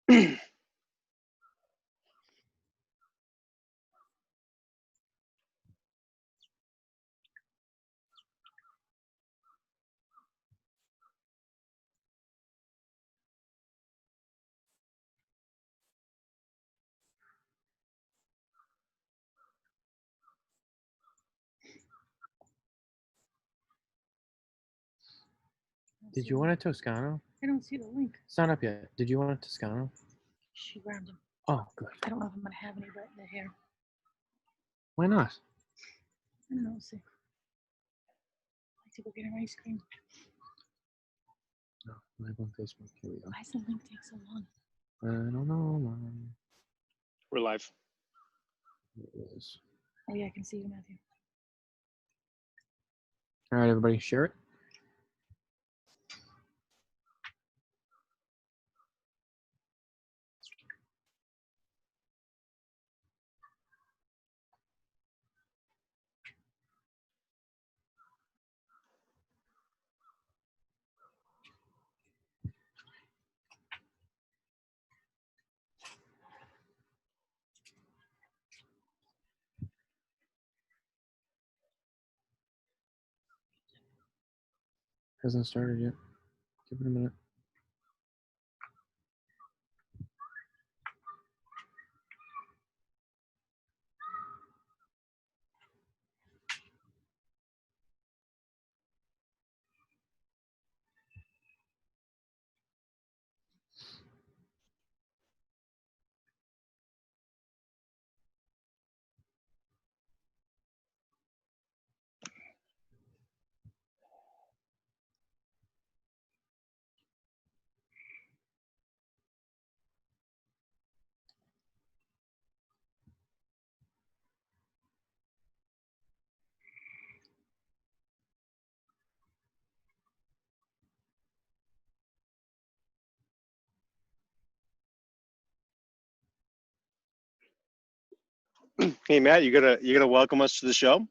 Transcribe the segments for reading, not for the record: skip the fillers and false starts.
Did you want a Toscano? I don't see the link. It's not up yet. Did you want a Toscano? She grabbed him. Oh, good. I don't know if I'm gonna have any right in the hair. Why not? I don't know. See. I'd like to go get an ice cream. No, live on Facebook. Here we go. Why does the link take so long? I don't know, Mom. We're live. Here it is. Oh yeah, I can see you, Matthew. All right, everybody, share it. Hasn't started yet. Give it a minute. Hey Matt, you gonna welcome us to the show?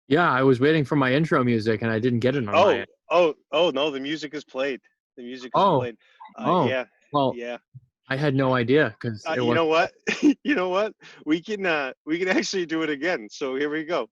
Yeah, I was waiting for my intro music and I didn't get it on my end. Oh no, the music is played. The music is played. Yeah. Well, Yeah. I had no idea because You know what? You know what? We can actually do it again. So here we go.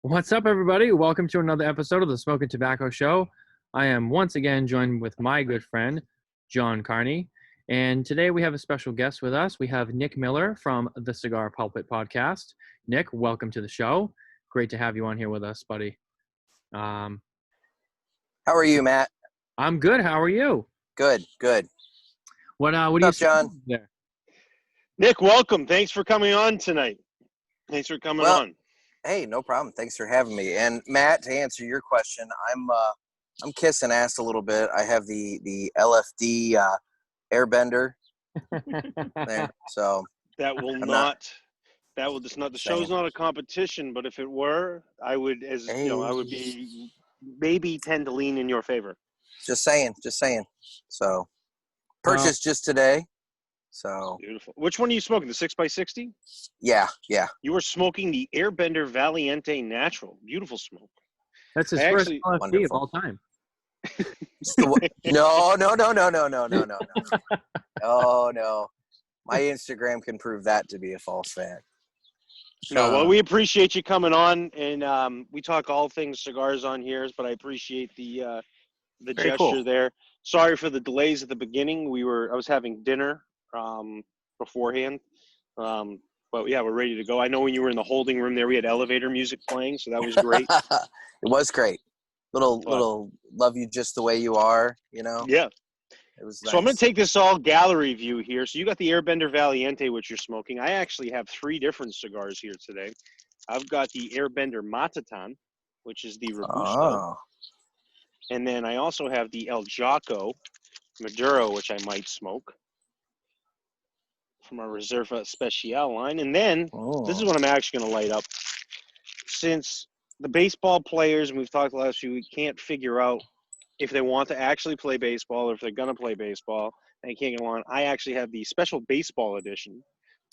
What's up, everybody? Welcome to another episode of the Smokin Tabacco Show. I am once again joined with my good friend, John Carney. And today we have a special guest with us. We have Nick Miller from the Cigar Pulpit Podcast. Nick, welcome to the show. Great to have you on here with us, buddy. How are you, Matt? I'm good. How are you? Good. What do you What's up, John? There? Nick, welcome. Thanks for coming on tonight. Thanks for coming on. Hey, no problem. Thanks for having me. And Matt, to answer your question, I'm kissing ass a little bit. I have the LFD airbender there, so the show's not a competition, but if it were, I would be maybe tend to lean in your favor. Just saying. So purchased just today. So beautiful. Which one are you smoking? The 6x60? Yeah. You were smoking the Airbender Valiente Natural. Beautiful smoke. That's his first LFD of all time. No. Oh no. My Instagram can prove that to be a false fact. No, well, we appreciate you coming on, and we talk all things cigars on here, but I appreciate the gesture there. Sorry for the delays at the beginning. I was having dinner beforehand, but yeah, we're ready to go. I know when you were in the holding room there, we had elevator music playing, so that was great. It was great. Little love you just the way you are, you know. Yeah. It was So I'm going nice. to take this all gallery view here. So you got the Airbender Valiente, which you're smoking. I actually have 3 different cigars here today. I've got the Airbender Matatan, which is the Robusto. Oh. And then I also have the El Jaco Maduro, which I might smoke from our Reserva Special line. And then this is what I'm actually going to light up. Since the baseball players, and we've talked the last few weeks, can't figure out if they want to actually play baseball or if they're going to play baseball, and they can't get along, I actually have the special baseball edition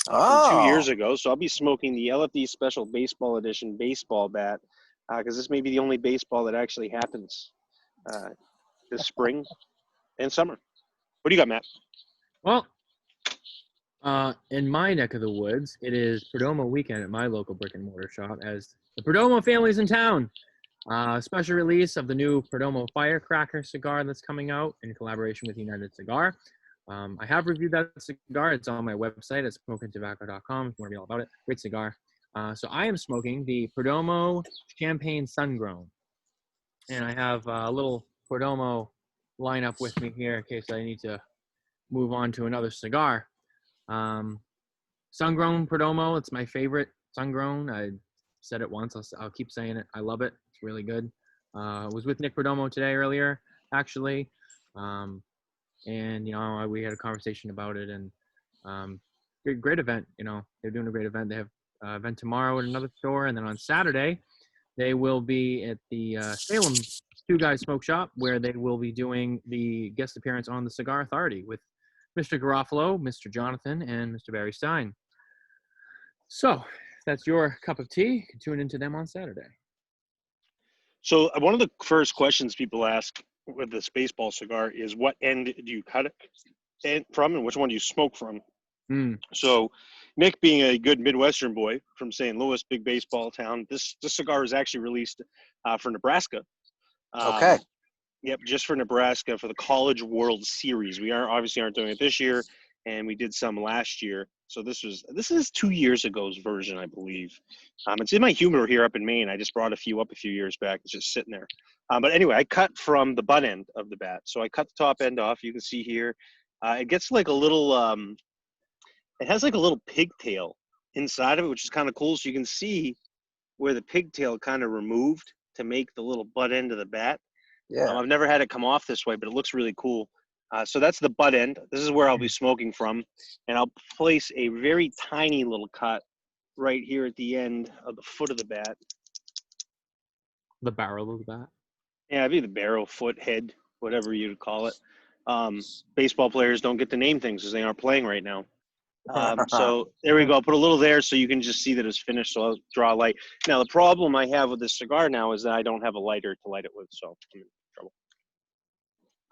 from 2 years ago. So I'll be smoking the LFD Special Baseball Edition baseball bat because this may be the only baseball that actually happens this spring and summer. What do you got, Matt? Well, in my neck of the woods, it is Perdomo weekend at my local brick and mortar shop as the Perdomo family's in town. Special release of the new Perdomo Firecracker cigar that's coming out in collaboration with United Cigar. I have reviewed that cigar. It's on my website at smokintabacco.com if you want to be all about it. Great cigar. So I am smoking the Perdomo Champagne Sun-Grown. And I have a little Perdomo lineup with me here in case I need to move on to another cigar. Sun-Grown Perdomo, it's my favorite Sun-Grown. I said it once. I'll keep saying it. I love it. It's really good. I was with Nick Perdomo today earlier, actually. And, you know, we had a conversation about it. And great event. You know, they're doing a great event. They have an event tomorrow at another store. And then on Saturday, they will be at the Salem Two Guys Smoke Shop, where they will be doing the guest appearance on the Cigar Authority with Mr. Garofalo, Mr. Jonathan, and Mr. Barry Stein. So, if that's your cup of tea, you can tune into them on Saturday. So one of the first questions people ask with this baseball cigar is what end do you cut it from and which one do you smoke from? So Nick, being a good Midwestern boy from St. Louis, big baseball town, this cigar is actually released for Nebraska. Okay. Yep, just for Nebraska for the College World Series. We aren't doing it this year, and we did some last year. So this is 2 years ago's version, I believe. It's in my humidor here up in Maine. I just brought a few up a few years back. It's just sitting there. But anyway, I cut from the butt end of the bat. So I cut the top end off. You can see here. It gets like a little it has like a little pigtail inside of it, which is kind of cool. So you can see where the pigtail kind of removed to make the little butt end of the bat. Yeah. I've never had it come off this way, but it looks really cool. So that's the butt end. This is where I'll be smoking from. And I'll place a very tiny little cut right here at the end of the foot of the bat. The barrel of the bat? Yeah, it'd be the barrel, foot, head, whatever you'd call it. Baseball players don't get to name things because they aren't playing right now. So there we go. I'll put a little there so you can just see that it's finished. So I'll draw a light. Now, the problem I have with this cigar now is that I don't have a lighter to light it with. So I'm in trouble.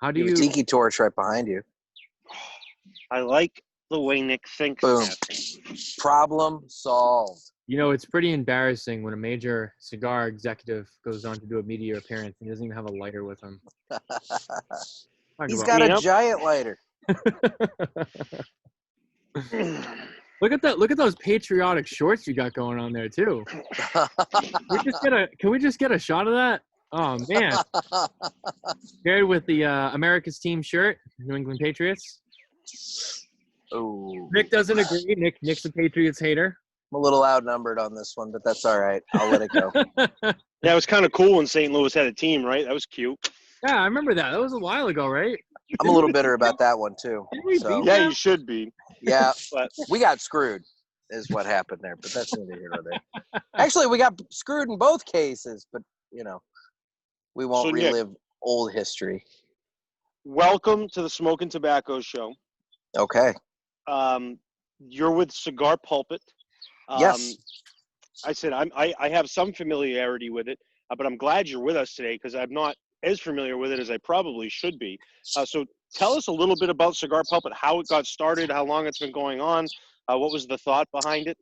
How do You you... have a tiki torch right behind you. I like the way Nick thinks. Boom. Problem solved. You know, it's pretty embarrassing when a major cigar executive goes on to do a media appearance and he doesn't even have a lighter with him. He's got a giant lighter. Look at that! Look at those patriotic shorts you got going on there too. Can we just get a shot of that? Oh man! Paired with the America's team shirt, New England Patriots. Oh. Nick doesn't agree. Nick's a Patriots hater. I'm a little outnumbered on this one, but that's all right. I'll let it go. Yeah, it was kind of cool when St. Louis had a team, right? That was cute. Yeah, I remember that. That was a while ago, right? I'm a little bitter about that one too. So, yeah, you should be. Yeah, but we got screwed is what happened there, but that's neither here nor there. Actually, we got screwed in both cases, but, you know, we won't relive old history. Welcome to the Smokin Tabacco Show. Okay. You're with Cigar Pulpit. Yes. I said I have some familiarity with it, but I'm glad you're with us today because I'm not as familiar with it as I probably should be. So tell us a little bit about Cigar Pulpit, how it got started, how long it's been going on, what was the thought behind it?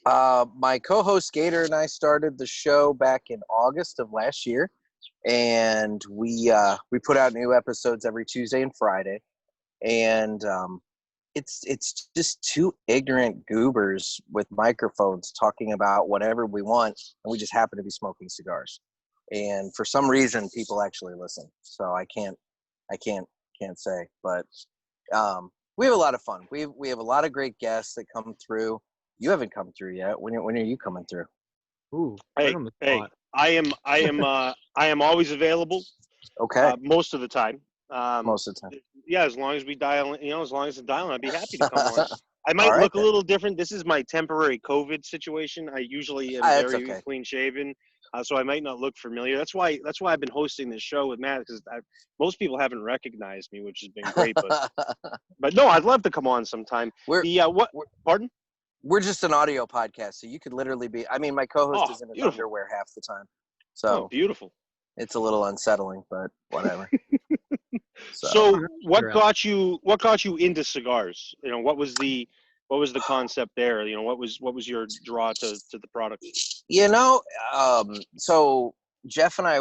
My co-host Gator and I started the show back in August of last year, and we put out new episodes every Tuesday and Friday, and it's just two ignorant goobers with microphones talking about whatever we want, and we just happen to be smoking cigars. And for some reason, people actually listen. So I can't can't say. But we have a lot of fun. We have a lot of great guests that come through. You haven't come through yet. When are you coming through? Ooh, Hey, right on the spot. I am always available. Okay. Most of the time. Most of the time. Yeah, as long as we dial, as long as the dial, I'd be happy to come on. I All might right, look a then. little different. This is my temporary COVID situation. I usually am That's very okay. clean shaven, so I might not look familiar. That's why I've been hosting this show with Matt, because most people haven't recognized me, which has been great. But no, I'd love to come on sometime. we're Pardon? we're just an audio podcast, so you could literally be. I mean, my co-host Oh, is in his beautiful. underwear half the time, Oh, so beautiful. it's a little unsettling, but whatever. So what got you into cigars? What was the concept there? What was your draw to the product? So Jeff and I,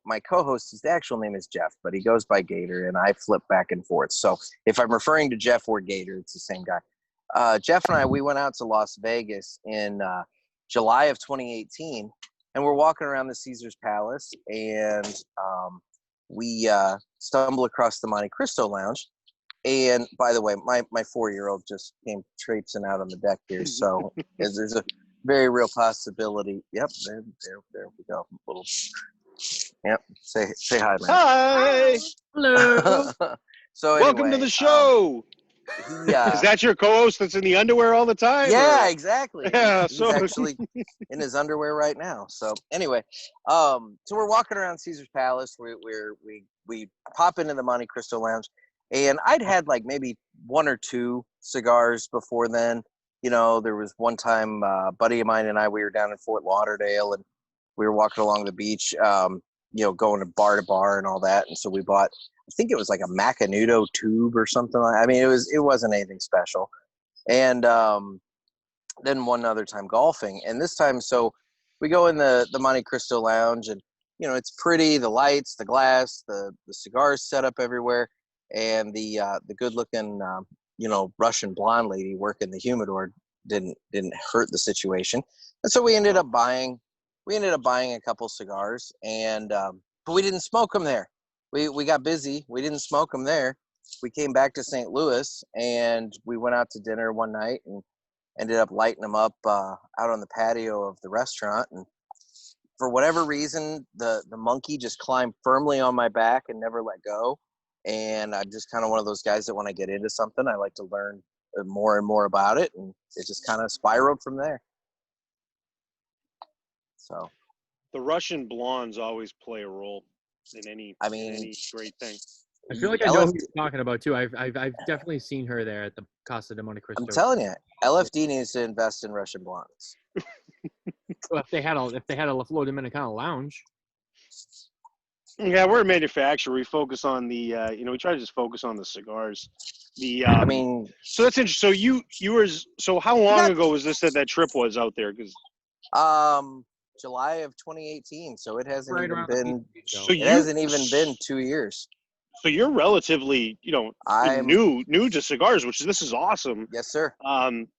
my co-host, his actual name is Jeff, but he goes by Gator, and I flip back and forth. So if I'm referring to Jeff or Gator, it's the same guy. Jeff and I, we went out to Las Vegas in July of 2018, and we're walking around the Caesars Palace, and we stumble across the Monte Cristo Lounge. And by the way, my 4-year-old just came traipsing out on the deck here, so there's a very real possibility. Yep, there we go. Little, yep. Say hi, man. Hi. Hello. So Welcome anyway, to the show. Is that your co-host that's in the underwear all the time? Yeah, or? exactly. Yeah, He's actually in his underwear right now. So anyway, so we're walking around Caesar's Palace. We pop into the Monte Cristo Lounge, and I'd had like maybe 1 or 2 cigars before then. There was one time a buddy of mine and I, we were down in Fort Lauderdale, and we were walking along the beach, going to bar and all that. And so we bought, I think it was like a Macanudo tube or something. I mean, it wasn't anything special. And then one other time golfing, and this time, so we go in the Monte Cristo Lounge, and it's pretty, the lights, the glass, the cigars set up everywhere, and the good looking Russian blonde lady working the humidor didn't hurt the situation. And so we ended up buying a couple cigars, and but we didn't smoke them there. We got busy. We didn't smoke them there. We came back to St. Louis, and we went out to dinner one night and ended up lighting them up out on the patio of the restaurant. And for whatever reason, the monkey just climbed firmly on my back and never let go. And I'm just kind of one of those guys that when I get into something, I like to learn more and more about it. And it just kind of spiraled from there. So the Russian blondes always play a role in any great thing. I feel like I know who you're talking about too. I've definitely seen her there at the Casa de Monte Cristo. I'm telling you, LFD needs to invest in Russian blondes. Well, if they had a La Flor Dominicana lounge. Yeah, we're a manufacturer. We focus on the we try to just focus on the cigars. So that's interesting. So you were, so how long ago was this that trip was out there? Because July of 2018, so it hasn't right even been. Hasn't even been 2 years. So you're relatively, I'm new to cigars, this is awesome. Yes, sir.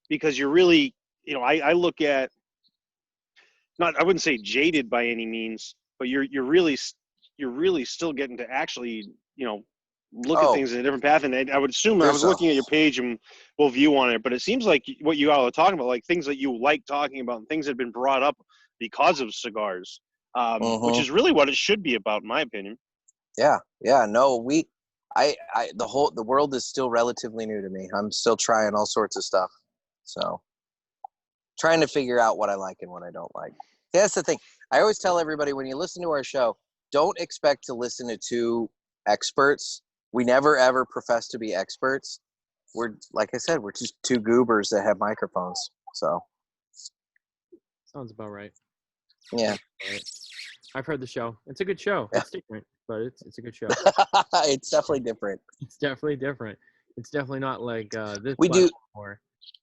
Because you're really, I look at, I wouldn't say jaded by any means, but you're really still getting to actually, look at things in a different path. And I would assume, I was looking at your page and we'll view on it, but it seems like what you all are talking about, like things that you like talking about and things that have been brought up because of cigars, which is really what it should be about, in my opinion. Yeah. No, the world is still relatively new to me. I'm still trying all sorts of stuff. So trying to figure out what I like and what I don't like. That's the thing. I always tell everybody, when you listen to our show, don't expect to listen to 2 experts. We never, ever profess to be experts. We're, like I said, we're just 2 goobers that have microphones. So. Sounds about right. Yeah. I've heard the show. It's a good show. Yeah. It's different, but it's a good show. It's definitely different. It's definitely different. It's definitely not like this. We do.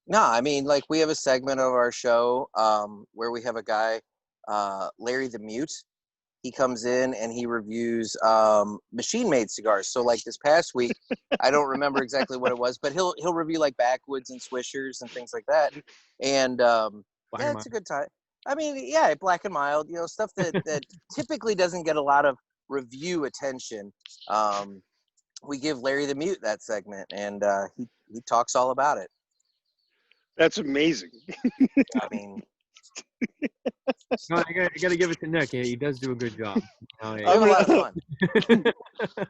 No, I mean, like, we have a segment of our show where we have a guy, Larry the Mute. He comes in and he reviews machine-made cigars. So, like, this past week, I don't remember exactly what it was, but he'll review like backwoods and swishers and things like that. And yeah, it's a good time. I mean, yeah, Black and Mild, stuff that typically doesn't get a lot of review attention. we give Larry the Mute that segment, and he talks all about it. That's amazing. I mean, No, you got to give it to Nick. He does do a good job. we have a lot of fun.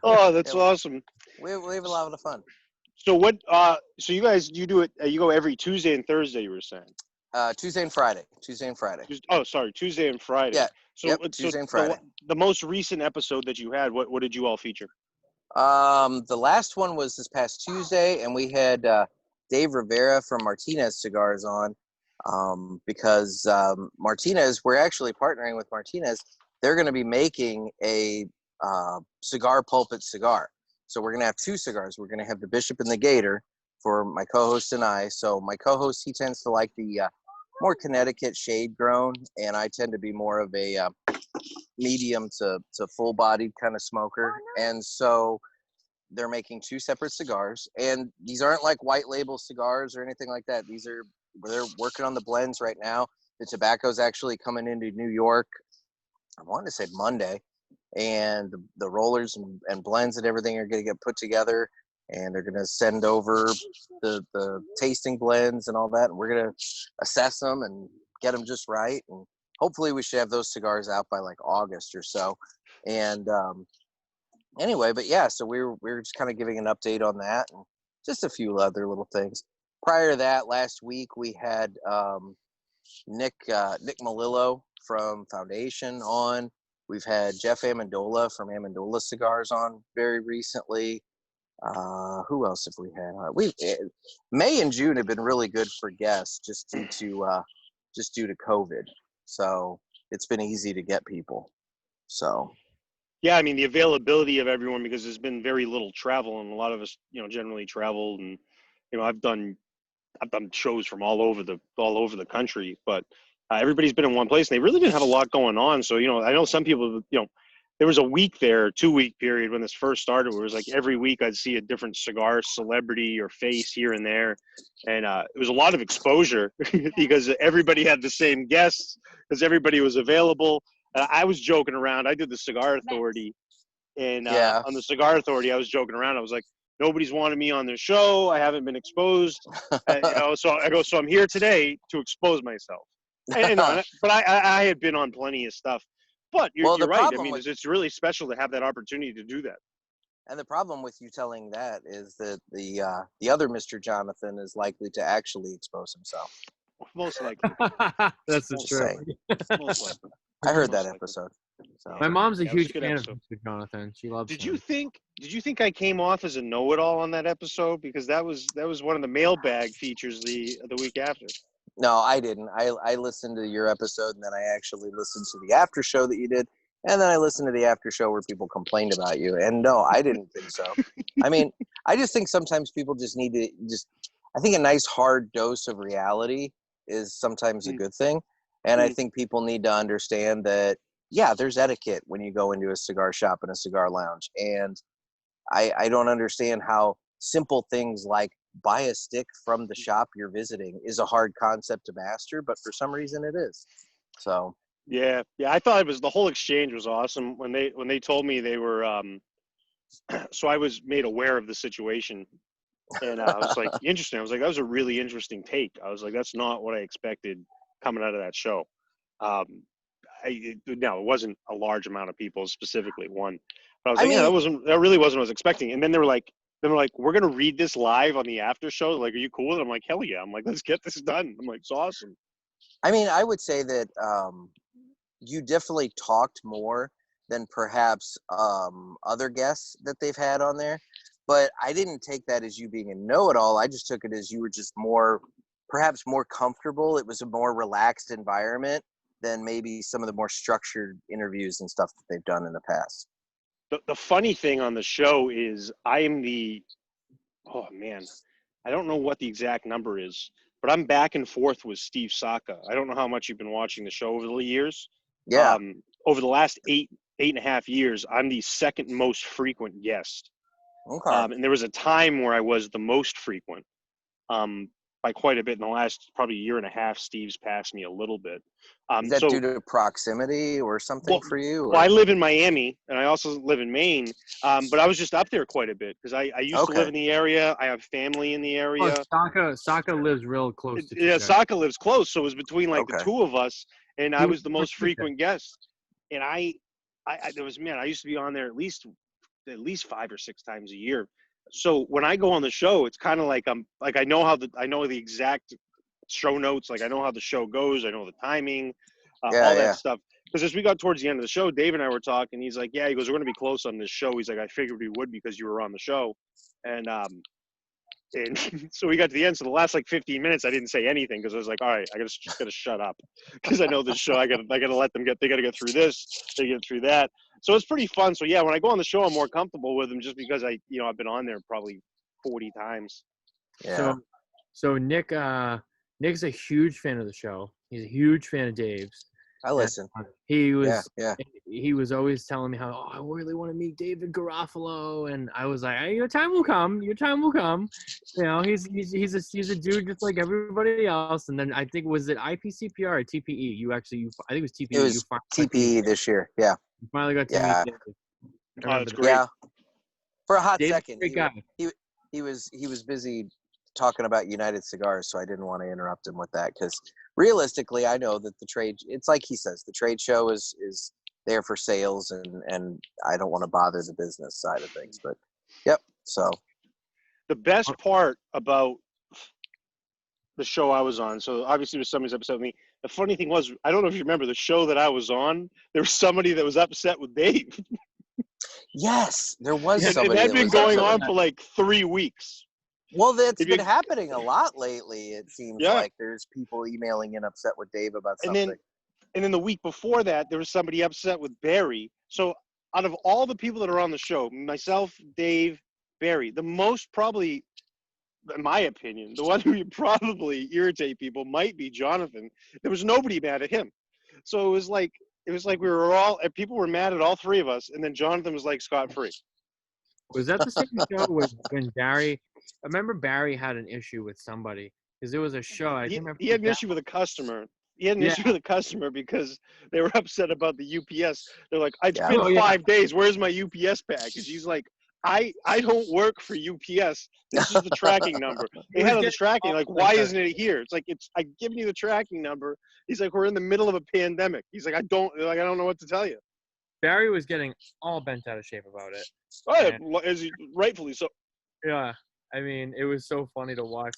Oh, that's Yeah, awesome. we have a lot of fun. So what? So you guys, you do it. You go every Tuesday and Thursday. You were saying. Tuesday and Friday. Oh, sorry, Tuesday and Friday. Yeah. So, Yep, so Tuesday and Friday. the most recent episode that you had, what did you all feature? The last one was this past Tuesday, and we had Dave Rivera from Martinez Cigars on, because Martinez, we're actually partnering with Martinez. They're going to be making a Cigar Pulpit cigar. So we're going to have two cigars. We're going to have the Bishop and the Gator for my co-host and I. So my co-host, he tends to like the more Connecticut shade grown, and I tend to be more of a medium to full-bodied kind of smoker. And so they're making two separate cigars, and these aren't like white label cigars or anything like that. They're working on the blends right now. The tobacco's actually coming into New York, I wanted to say Monday, and the rollers and blends and everything are going to get put together, and they're going to send over the tasting blends and all that, and we're going to assess them and get them just right, and hopefully we should have those cigars out by like August or so. And anyway, but yeah, so we were just kind of giving an update on that and just a few other little things. Prior to that, last week we had Nick Melillo from Foundation on. We've had Jeff Amendola from Amendola Cigars on very recently. Who else have we had? May and June have been really good for guests just due to COVID. So it's been easy to get people. So. Yeah, I mean the availability of everyone, because there's been very little travel, and a lot of us, generally travel, and I've done shows from all over the country, but everybody's been in one place, and they really didn't have a lot going on. So I know some people, there was a 2-week period when this first started where it was like every week I'd see a different cigar celebrity or face here and there, and it was a lot of exposure because everybody had the same guests because everybody was available. I was joking around. I did the Cigar Authority, and on the Cigar Authority, I was joking around. I was like, nobody's wanted me on their show. I haven't been exposed, so I go, so I'm here today to expose myself. But I had been on plenty of stuff. But you're right. I mean, it's really special to have that opportunity to do that. And the problem with you telling that is that the other Mr. Jonathan is likely to actually expose himself. Most likely. That's the truth. Most likely. I heard that episode. So. My mom's a huge fan episode. of Mr. Jonathan. She loves him. Did you think I came off as a know-it-all on that episode? Because that was one of the mailbag features the week after. No, I didn't. I listened to your episode, and then I actually listened to the after show that you did, and then I listened to the after show where people complained about you. And no, I didn't think so. I mean, I just think sometimes people just need to I think a nice hard dose of reality is sometimes a good thing. And I think people need to understand that, yeah, there's etiquette when you go into a cigar shop and a cigar lounge. And I don't understand how simple things like buy a stick from the shop you're visiting is a hard concept to master, but for some reason it is. So. Yeah. I thought the whole exchange was awesome when they told me they were, so I was made aware of the situation, and I was like, interesting. I was like, that was a really interesting take. I was like, that's not what I expected coming out of that show. It wasn't a large amount of people, specifically one. But I was like, that really wasn't what I was expecting. And then they were like, we're gonna read this live on the after show. Like, are you cool? And I'm like, hell yeah. I'm like, let's get this done. I'm like, it's awesome. I mean, I would say that you definitely talked more than perhaps other guests that they've had on there. But I didn't take that as you being a know-it-all. I just took it as you were just perhaps more comfortable. It was a more relaxed environment than maybe some of the more structured interviews and stuff that they've done in the past. The funny thing on the show is I don't know what the exact number is, but I'm back and forth with Steve Saka. I don't know how much you've been watching the show over the years. Yeah. Over the last 8.5 years, I'm the second most frequent guest. Okay. And there was a time where I was the most frequent. by quite a bit. In the last probably year and a half, Steve's passed me a little bit. Is that due to proximity or something for you? Or? Well, I live in Miami, and I also live in Maine, but I was just up there quite a bit because I used to live in the area. I have family in the area. Saka lives real close to Yeah, Chicago. Saka lives close, so it was between like the two of us, and I was the most frequent guest. And I used to be on there at least 5 or 6 times a year. So when I go on the show, it's kind of like I know the exact show notes, like I know how the show goes, I know the timing, all that stuff. Because as we got towards the end of the show, Dave and I were talking. He's like, "Yeah," he goes, "We're going to be close on this show." He's like, "I figured we would because you were on the show," and so we got to the end. So the last like 15 minutes, I didn't say anything because I was like, "All right, just gotta shut up," because I know this show. I gotta let them they gotta get through this, they get through that. So it's pretty fun. So yeah, when I go on the show, I'm more comfortable with them just because I've been on there probably 40 times. Yeah. So Nick's a huge fan of the show. He's a huge fan of Dave's. I listen. He was always telling me how I really want to meet David Garofalo, and I was like, hey, your time will come. He's a dude just like everybody else. And then I think was it IPCPR or TPE? I think it was TPE. It was TPE this year. Yeah. You finally got to meet David. That's great. Yeah. For a hot David's second, great guy. he was busy talking about United Cigars, so I didn't want to interrupt him with that because realistically, I know that the trade, it's like he says, the trade show is there for sales, and I don't want to bother the business side of things. But yep. So the best part about the show I was on, so obviously it was somebody's upset with me. The funny thing was, I don't know if you remember the show that I was on. There was somebody that was upset with Dave. Yes, there was somebody. It had been going on for like 3 weeks. Well, that's been happening a lot lately. It seems like there's people emailing in upset with Dave about something. And then the week before that, there was somebody upset with Barry. So out of all the people that are on the show, myself, Dave, Barry, the most probably, in my opinion, the one who would probably irritate people might be Jonathan. There was nobody mad at him. So it was like we were people were mad at all three of us, and then Jonathan was like scot-free. Was that the same show when Barry? I remember Barry had an issue with somebody because there was a show. He had an issue with a customer. He had an issue with a customer because they were upset about the UPS. They're like, "It's been 5 days. Where's my UPS package?" He's like, I don't work for UPS. This is the tracking number. They had on the tracking. Like, why isn't it here? It's like, I've given you the tracking number. He's like, we're in the middle of a pandemic. He's like, I don't know what to tell you. Barry was getting all bent out of shape about it. Oh, rightfully so. Yeah. I mean, it was so funny to watch.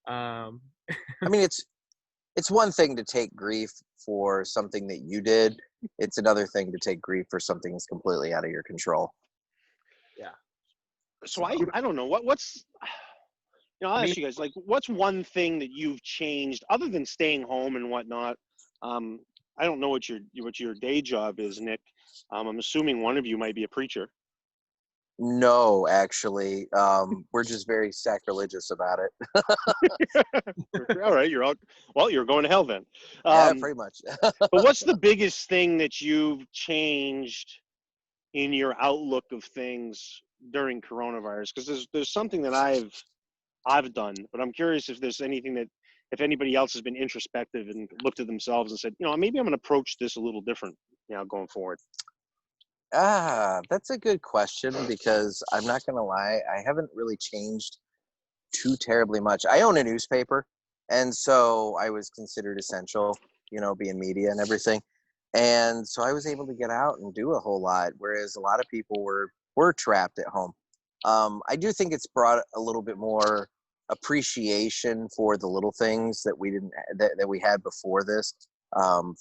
I mean, it's one thing to take grief for something that you did. It's another thing to take grief for something that's completely out of your control. Yeah. So I don't know what's I'll ask you guys, like, what's one thing that you've changed other than staying home and whatnot? I don't know what your day job is, Nick. I'm assuming one of you might be a preacher. No, actually, we're just very sacrilegious about it. All right, you're going to hell then. Yeah, pretty much. But what's the biggest thing that you've changed in your outlook of things during coronavirus? Because there's something that I've done, but I'm curious if there's anything that, if anybody else has been introspective and looked at themselves and said, maybe I'm going to approach this a little different, going forward. That's a good question because I'm not going to lie, I haven't really changed too terribly much. I own a newspaper, and so I was considered essential, being media and everything. And so I was able to get out and do a whole lot, whereas a lot of people were trapped at home. I do think it's brought a little bit more appreciation for the little things that we had before this.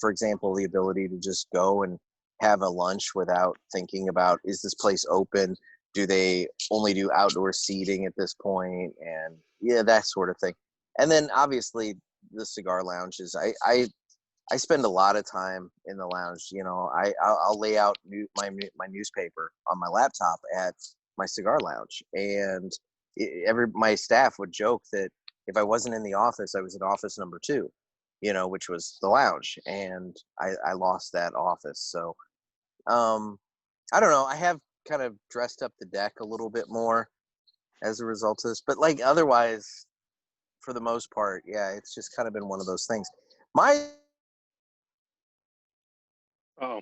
For example, the ability to just go and have a lunch without thinking about, is this place open? Do they only do outdoor seating at this point? And that sort of thing. And then obviously the cigar lounges. I spend a lot of time in the lounge. I'll lay out my newspaper on my laptop at my cigar lounge, and my staff would joke that if I wasn't in the office, I was in office number 2, which was the lounge, and I lost that office. So I don't know. I have kind of dressed up the deck a little bit more as a result of this, but like otherwise, for the most part. Yeah, it's just kind of been one of those things. Oh.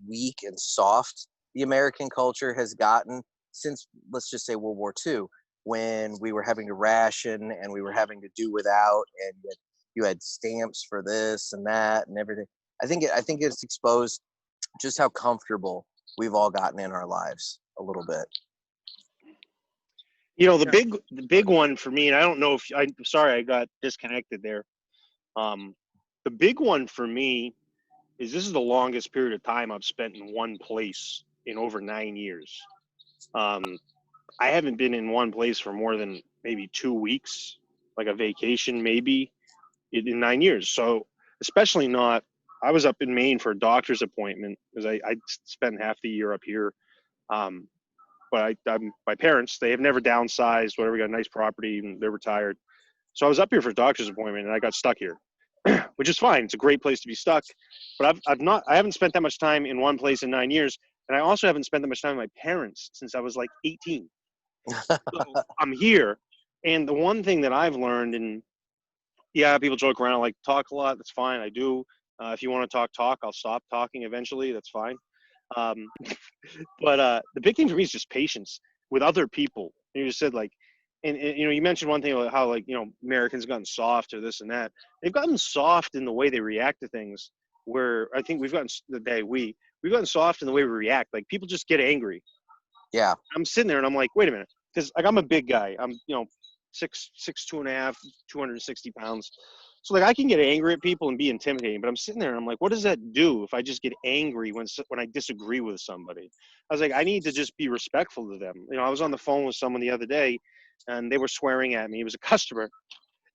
weak and soft the American culture has gotten since, let's just say, World War II, when we were having to ration and we were having to do without, and you had stamps for this and that and everything. I think it's exposed just how comfortable we've all gotten in our lives a little bit. The big one for me, and I don't know if I'm sorry I got disconnected there. The big one for me is this is the longest period of time I've spent in one place in over 9 years. I haven't been in one place for more than maybe 2 weeks, like a vacation maybe, in 9 years. So especially not, I was up in Maine for a doctor's appointment because I spent half the year up here. But my parents, they have never downsized, whatever, got a nice property and they're retired. So I was up here for a doctor's appointment and I got stuck here, which is fine. It's a great place to be stuck. But I haven't spent that much time in one place in 9 years. And I also haven't spent that much time with my parents since I was like 18. So I'm here. And the one thing that I've learned, and yeah, people joke around, like talk a lot. That's fine. I do. If you want to talk. I'll stop talking eventually. That's fine. Um, but the big thing for me is just patience with other people. You just said like, and you mentioned one thing about how like, Americans gotten soft or this and that. They've gotten soft in the way they react to things, where I think we've gotten gotten soft in the way we react. Like people just get angry. Yeah. I'm sitting there and I'm like, wait a minute. Cause like I'm a big guy. I'm, 6'2.5", 260 pounds. So like I can get angry at people and be intimidating, but I'm sitting there and I'm like, what does that do if I just get angry when I disagree with somebody? I was like, I need to just be respectful to them. I was on the phone with someone the other day and they were swearing at me. It was a customer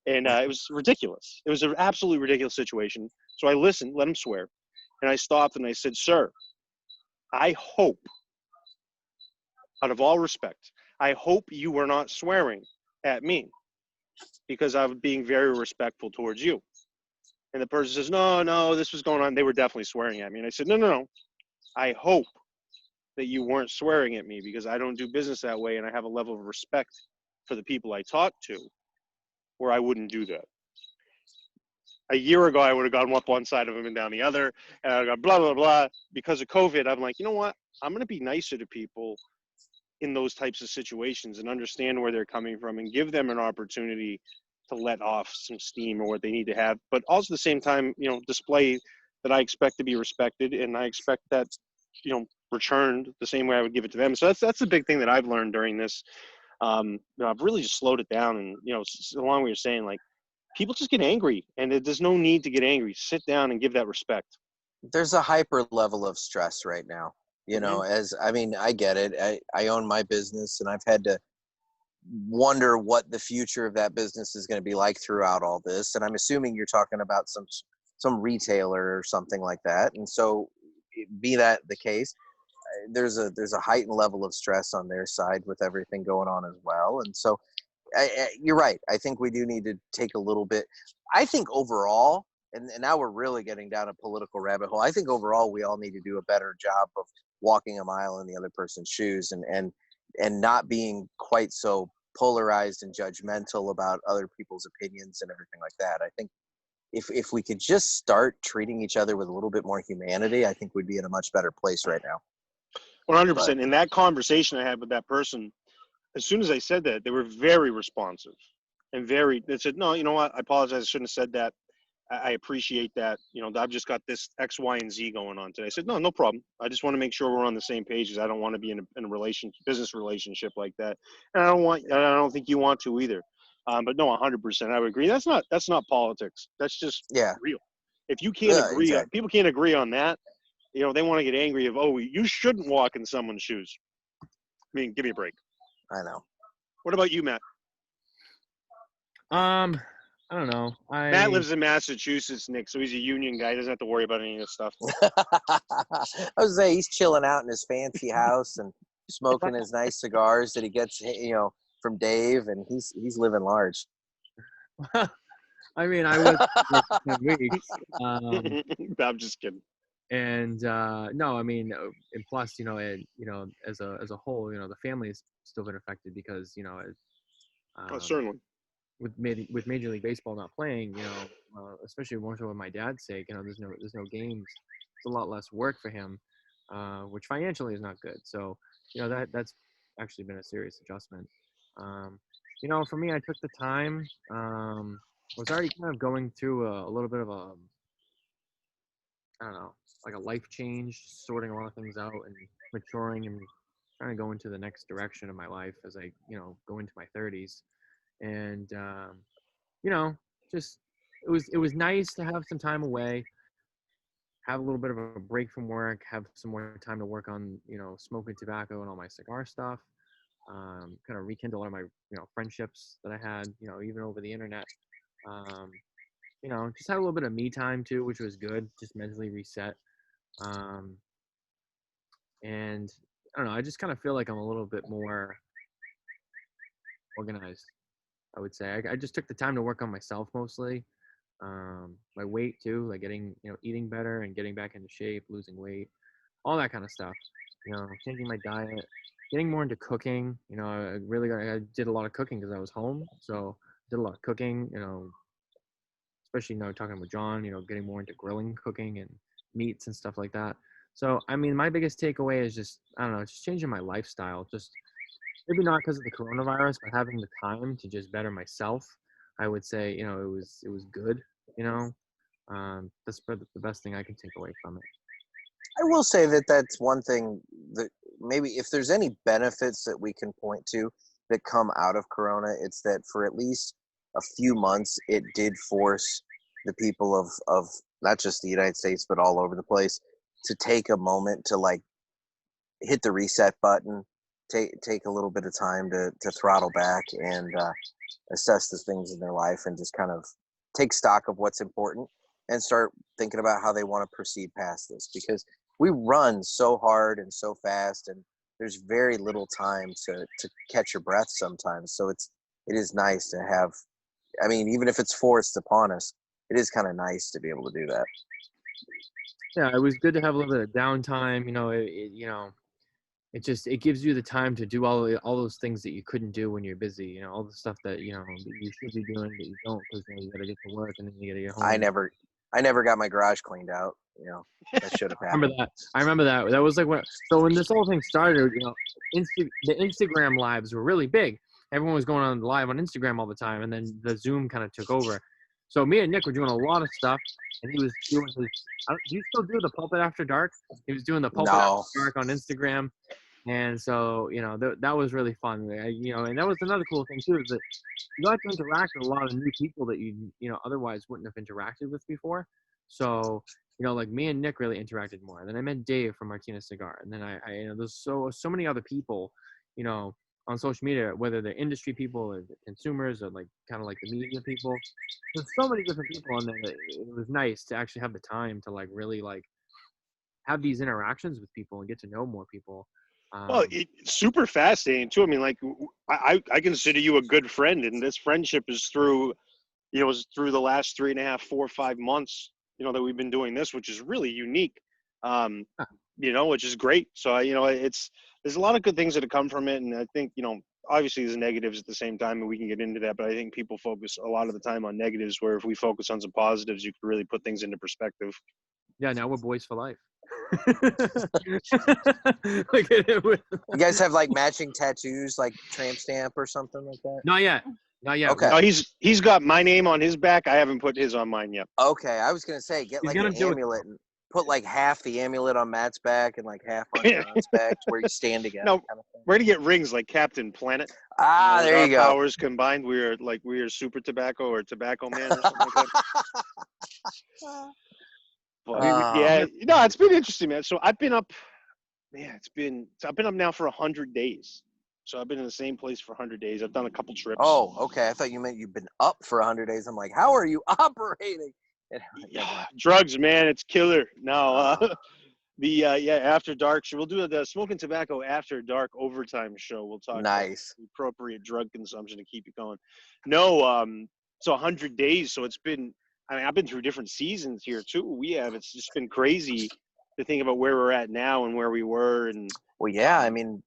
and it was ridiculous. It was an absolutely ridiculous situation. So I listened, let him swear. And I stopped and I said, sir, I hope, out of all respect, I hope you were not swearing at me, because I was being very respectful towards you. And the person says, no, this was going on. They were definitely swearing at me. And I said, no. I hope that you weren't swearing at me, because I don't do business that way. And I have a level of respect for the people I talk to where I wouldn't do that. A year ago, I would have gone up one side of him and down the other. And I got blah, blah, blah. Because of COVID, I'm like, you know what? I'm going to be nicer to people in those types of situations and understand where they're coming from and give them an opportunity to let off some steam or what they need to have, but also at the same time, display that I expect to be respected and I expect that, returned the same way I would give it to them. So that's the big thing that I've learned during this. I've really just slowed it down, and along what you're saying, like people just get angry, and there's no need to get angry. Sit down and give that respect. There's a hyper level of stress right now. I get it. I own my business and I've had to wonder what the future of that business is going to be like throughout all this. And I'm assuming you're talking about some retailer or something like that. And so be that the case, there's a heightened level of stress on their side with everything going on as well. And so you're right. I think we do need to take a little bit. I think overall, and now we're really getting down a political rabbit hole. I think overall we all need to do a better job of walking a mile in the other person's shoes and not being quite so polarized and judgmental about other people's opinions and everything like that. I think if we could just start treating each other with a little bit more humanity, I think we'd be in a much better place right now. 100%. In that conversation I had with that person, as soon as I said that, they were very responsive and they said, no, you know what? I apologize. I shouldn't have said that. I appreciate that. I've just got this X, Y, and Z going on today. I said, no problem. I just want to make sure we're on the same page, because I don't want to be in a business relationship like that. And I don't think you want to either. But no, 100%, I would agree. That's not politics. That's just real. If you can't agree, exactly. People can't agree on that. They want to get angry of, you shouldn't walk in someone's shoes. I mean, give me a break. I know. What about you, Matt? I don't know. Matt lives in Massachusetts, Nick, so he's a union guy. He doesn't have to worry about any of this stuff. I was saying he's chilling out in his fancy house and smoking his nice cigars that he gets, from Dave, and he's living large. I mean, I was for 10 weeks. I'm just kidding. And no, I mean, and plus, as a whole, the family has still been affected because, Certainly. with Major League Baseball not playing, especially more so with my dad's sake, there's no games. It's a lot less work for him, which financially is not good. So, that's actually been a serious adjustment. For me, I took the time. Was already kind of going through a little bit of I don't know, like a life change, sorting a lot of things out and maturing and trying to go into the next direction of my life as I, go into my 30s. And, just it was nice to have some time away, have a little bit of a break from work, have some more time to work on, smoking tobacco and all my cigar stuff. Kind of rekindle all my, friendships that I had, even over the internet. Just had a little bit of me time too, which was good, just mentally reset. And I don't know, I just kind of feel like I'm a little bit more organized, I would say. I just took the time to work on myself mostly. My weight too, like getting, eating better and getting back into shape, losing weight, all that kind of stuff. Changing my diet, getting more into cooking. I did a lot of cooking because I was home. So did a lot of cooking, especially, talking with John, getting more into grilling, cooking and meats and stuff like that. So, I mean, my biggest takeaway is just, I don't know, just changing my lifestyle. Just maybe not because of the coronavirus, but having the time to just better myself. I would say, it was good, that's the best thing I can take away from it. I will say that that's one thing that maybe if there's any benefits that we can point to that come out of Corona, it's that for at least a few months, it did force the people of not just the United States, but all over the place to take a moment to like hit the reset button, take a little bit of time to throttle back and assess the things in their life and just kind of take stock of what's important and start thinking about how they want to proceed past this, because we run so hard and so fast and there's very little time to catch your breath sometimes. So it is nice to have, I mean, even if it's forced upon us, it is kind of nice to be able to do that. Yeah, it was good to have a little bit of downtime. It gives you the time to do all those things that you couldn't do when you're busy. All the stuff that that you should be doing that you don't because you gotta get to work and then you gotta get home. I never got my garage cleaned out. That should have happened. I remember that. That was like when this whole thing started. The Instagram lives were really big. Everyone was going on live on Instagram all the time, and then the Zoom kind of took over. So me and Nick were doing a lot of stuff, and he was doing his. Do you still do the Pulpit After Dark? He was doing the Pulpit After Dark on Instagram, and so that was really fun. And that was another cool thing too, is that you got to interact with a lot of new people that you otherwise wouldn't have interacted with before. So like me and Nick really interacted more. And then I met Dave from Martinez Cigar, and then I there's so many other people, on social media, whether they're industry people or the consumers or like kind of like the media people. There's so many different people on there. It was nice to actually have the time to like really like have these interactions with people and get to know more people. Well, it's super fascinating too. I mean, like I consider you a good friend, and this friendship is through, through the last 3.5, 4, 5 months, that we've been doing this, which is really unique. Which is great. So there's a lot of good things that have come from it, and I think obviously there's negatives at the same time, and we can get into that. But I think people focus a lot of the time on negatives, where if we focus on some positives, you can really put things into perspective. Yeah, now we're boys for life. You guys have like matching tattoos, like tramp stamp or something like that? Not yet. Okay. No, he's got my name on his back. I haven't put his on mine yet. Okay, I was gonna say get like an amulet and put like half the amulet on Matt's back and like half on John's back, where you stand together. No, kind of thing. We're gonna get rings like Captain Planet. There you go. Powers combined, we are Super Tobacco or Tobacco Man or something like that. But it's been interesting, man. So I've been up. I've been up now for 100 days. So I've been in the same place for 100 days. I've done a couple trips. Oh, okay. I thought you meant you've been up for 100 days. I'm like, how are you operating? Yeah, drugs, man, it's killer. No, after dark show. We'll do the Smokin Tabacco after dark overtime show. We'll talk nice. about the appropriate drug consumption to keep you going. No, so 100 days. So it's been. I mean, I've been through different seasons here too. It's just been crazy to think about where we're at now and where we were. And well, yeah, I mean,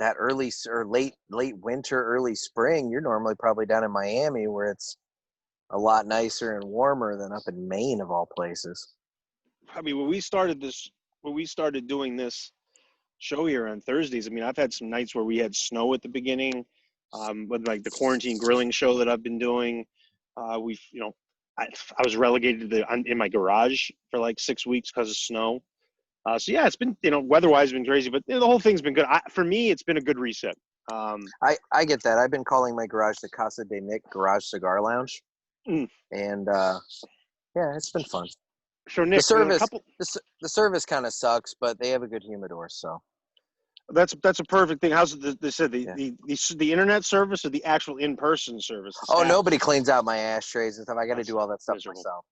that early or late winter, early spring, you're normally probably down in Miami where it's a lot nicer and warmer than up in Maine of all places. I mean, when we started doing this show here on Thursdays, I mean, I've had some nights where we had snow at the beginning, with like the quarantine grilling show that I've been doing. I was relegated in my garage for like 6 weeks because of snow. So yeah, it's been, weather-wise, it's been crazy, but the whole thing's been good. For me, it's been a good reset. I get that. I've been calling my garage the Casa de Nick Garage Cigar Lounge. And yeah, it's been fun. So Nick, the service kind of sucks, but they have a good humidor, so that's a perfect thing. How's the internet service or the actual in-person service? Oh, nobody cleans out my ashtrays and stuff. I got to do all that stuff myself.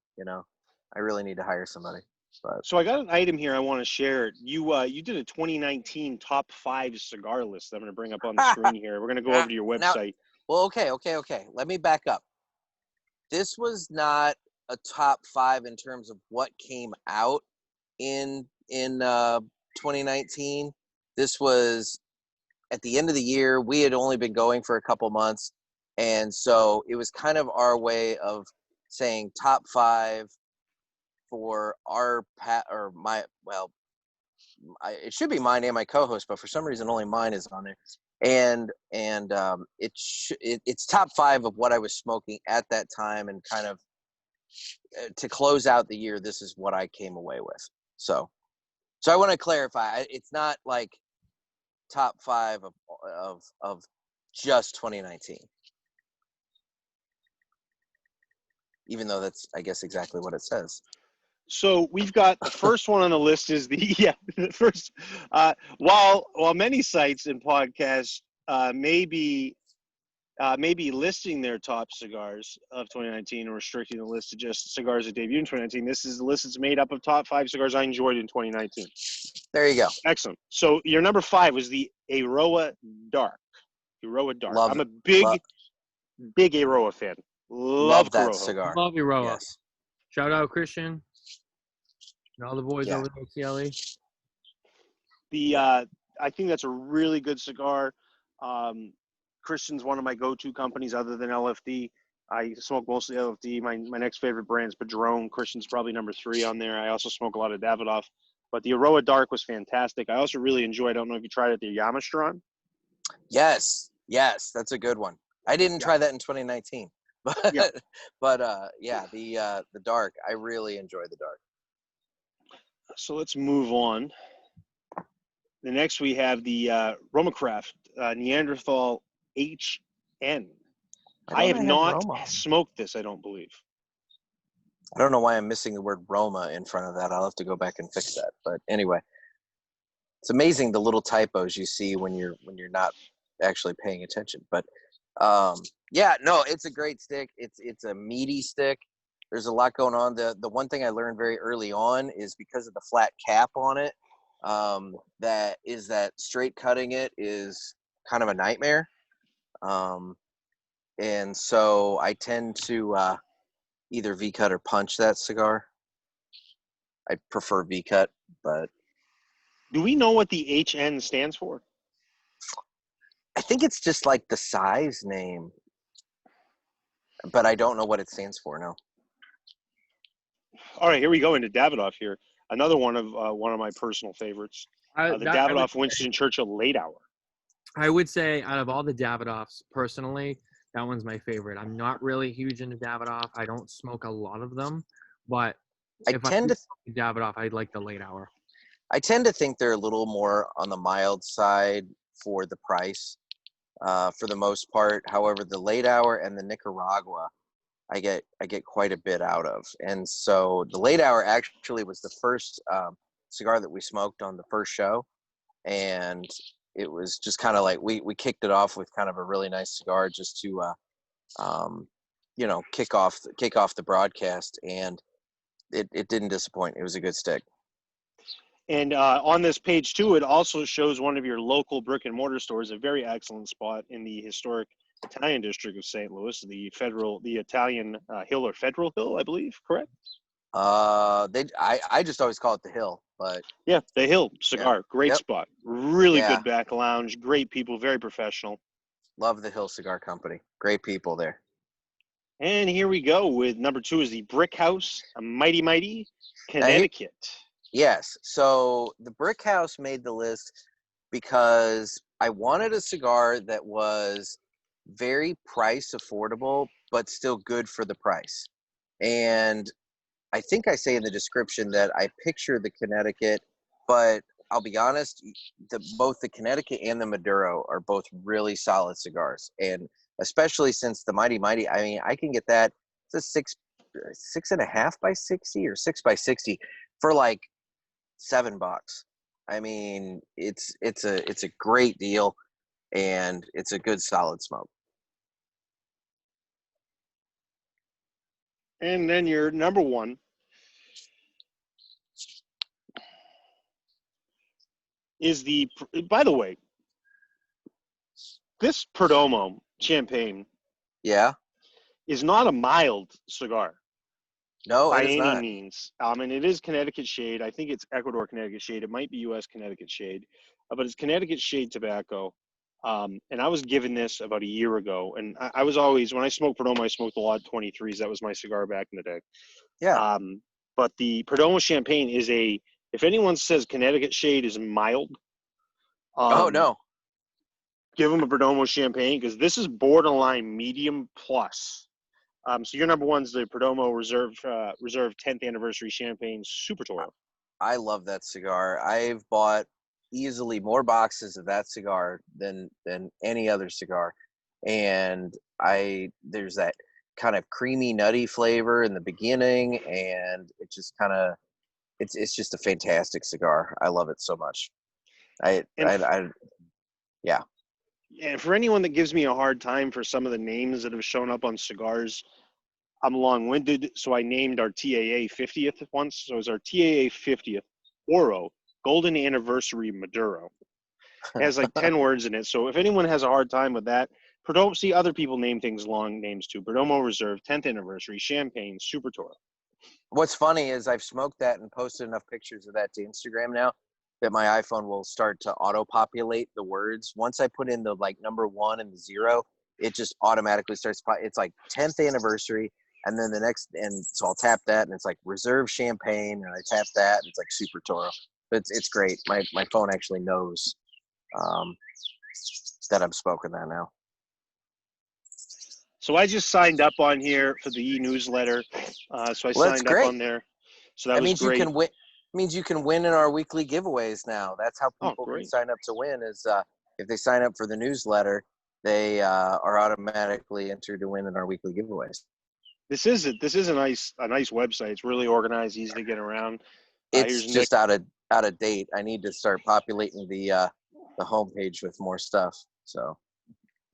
I really need to hire somebody. But so I got an item here I want to share. You did a 2019 top 5 cigar list that I'm going to bring up on the screen here. We're going to go over to your website. Okay. Let me back up. This was not a top 5 in terms of what came out in 2019. This was at the end of the year. We had only been going for a couple months, and so it was kind of our way of saying top 5 for our it should be mine and my co-host, but for some reason only mine is on there. And it's top 5 of what I was smoking at that time, and kind of to close out the year, this is what I came away with. So I want to clarify, it's not like top 5 of just 2019, even though that's, I guess, exactly what it says. So we've got the first one on the list is the first. While many sites and podcasts may be listing their top cigars of 2019 and restricting the list to just cigars that debuted in 2019, this is the list that's made up of top 5 cigars I enjoyed in 2019. There you go. Excellent. So your number 5 was the Aroa Dark. I'm a big Aroa fan. Love that Corojo. cigar. Love Aroa. Yes. Shout out Christian and all the boys over there at CLE. I think that's a really good cigar. Christian's one of my go-to companies other than LFD. I smoke mostly LFD. My next favorite brand is Padron. Christian's probably number 3 on there. I also smoke a lot of Davidoff. But the Aroa Dark was fantastic. I also really enjoyed, I don't know if you tried it, the Yamastron. Yes, that's a good one. I didn't try that in 2019. But the dark, I really enjoy the dark. So let's move on. The next we have the Romacraft Neanderthal HN. I have not smoked this, I don't believe. I don't know why I'm missing the word Roma in front of that. I'll have to go back and fix that. But anyway, it's amazing the little typos you see when you're not actually paying attention. But it's a great stick. It's a meaty stick. There's a lot going on. The one thing I learned very early on is because of the flat cap on it, that straight cutting it is kind of a nightmare. And so I tend to either V-cut or punch that cigar. I prefer V-cut, but... Do we know what the HN stands for? I think it's just like the size name, but I don't know what it stands for, no. All right, here we go into Davidoff here. Another one of my personal favorites. The Davidoff Winston Churchill Late Hour. I would say out of all the Davidoffs, personally, that one's my favorite. I'm not really huge into Davidoff. I don't smoke a lot of them, but if I smoke Davidoff, I'd like the Late Hour. I tend to think they're a little more on the mild side for the price, for the most part. However, the Late Hour and the Nicaragua, I get quite a bit out of. And so the Late Hour actually was the first cigar that we smoked on the first show, and it was just kind of like we kicked it off with kind of a really nice cigar just to kick off the broadcast, and it didn't disappoint. It was a good stick. And on this page too, it also shows one of your local brick and mortar stores, a very excellent spot in the historic Italian district of St. Louis, the Italian Hill or Federal Hill, I believe, correct? I just always call it the Hill, but yeah, the Hill Cigar, great spot, really good back lounge, great people, very professional. Love the Hill Cigar Company, great people there. And here we go with number 2 is the Brick House, a mighty Connecticut. Yes, so the Brick House made the list because I wanted a cigar that was very price affordable, but still good for the price. And I think I say in the description that I picture the Connecticut, but I'll be honest, both the Connecticut and the Maduro are both really solid cigars. And especially since the Mighty, I mean, I can get that, it's a 6.5 by 60 or 6 by 60 for like $7. I mean, it's a great deal, and it's a good solid smoke. And then your number 1 is by the way, this Perdomo champagne is not a mild cigar. No, by it is any not. means. And it is Connecticut shade. I think it's Ecuador Connecticut shade. It might be U.S. Connecticut shade, but it's Connecticut shade tobacco. And I was given this about a year ago. And I was always, when I smoked Perdomo, I smoked a lot of 23s. That was my cigar back in the day. Yeah. But the Perdomo champagne is if anyone says Connecticut shade is mild, oh, no. Give them a Perdomo champagne, because this is borderline medium plus. So your number 1 is the Perdomo Reserve 10th Anniversary Champagne Super Toro. I love that cigar. I've bought easily more boxes of that cigar than any other cigar, and there's that kind of creamy, nutty flavor in the beginning, and it just kind of it's just a fantastic cigar. I love it so much. Yeah. And for anyone that gives me a hard time for some of the names that have shown up on cigars, I'm long-winded, so I named our TAA 50th once. So it's our TAA 50th Oro Golden Anniversary Maduro. It has like 10 words in it. So if anyone has a hard time with that, see other people name things long names too. Perdomo Reserve 10th Anniversary Champagne Super Toro. What's funny is I've smoked that and posted enough pictures of that to Instagram now that my iPhone will start to auto-populate the words. Once I put in the like number 1 and the 0, it just automatically starts. It's like 10th anniversary, and then the next, and so I'll tap that, and it's like Reserve Champagne, and I tap that, and it's like Super Toro. But it's great. My phone actually knows that I'm smoking that now. So I just signed up on here for the e-newsletter. So I signed up on there. So that was means great. You can win. Means you can win in our weekly giveaways now. That's how people can sign up to win. Is if they sign up for the newsletter, they are automatically entered to win in our weekly giveaways. This is a nice website. It's really organized, easy to get around. It's just out of date. I need to start populating the homepage with more stuff. So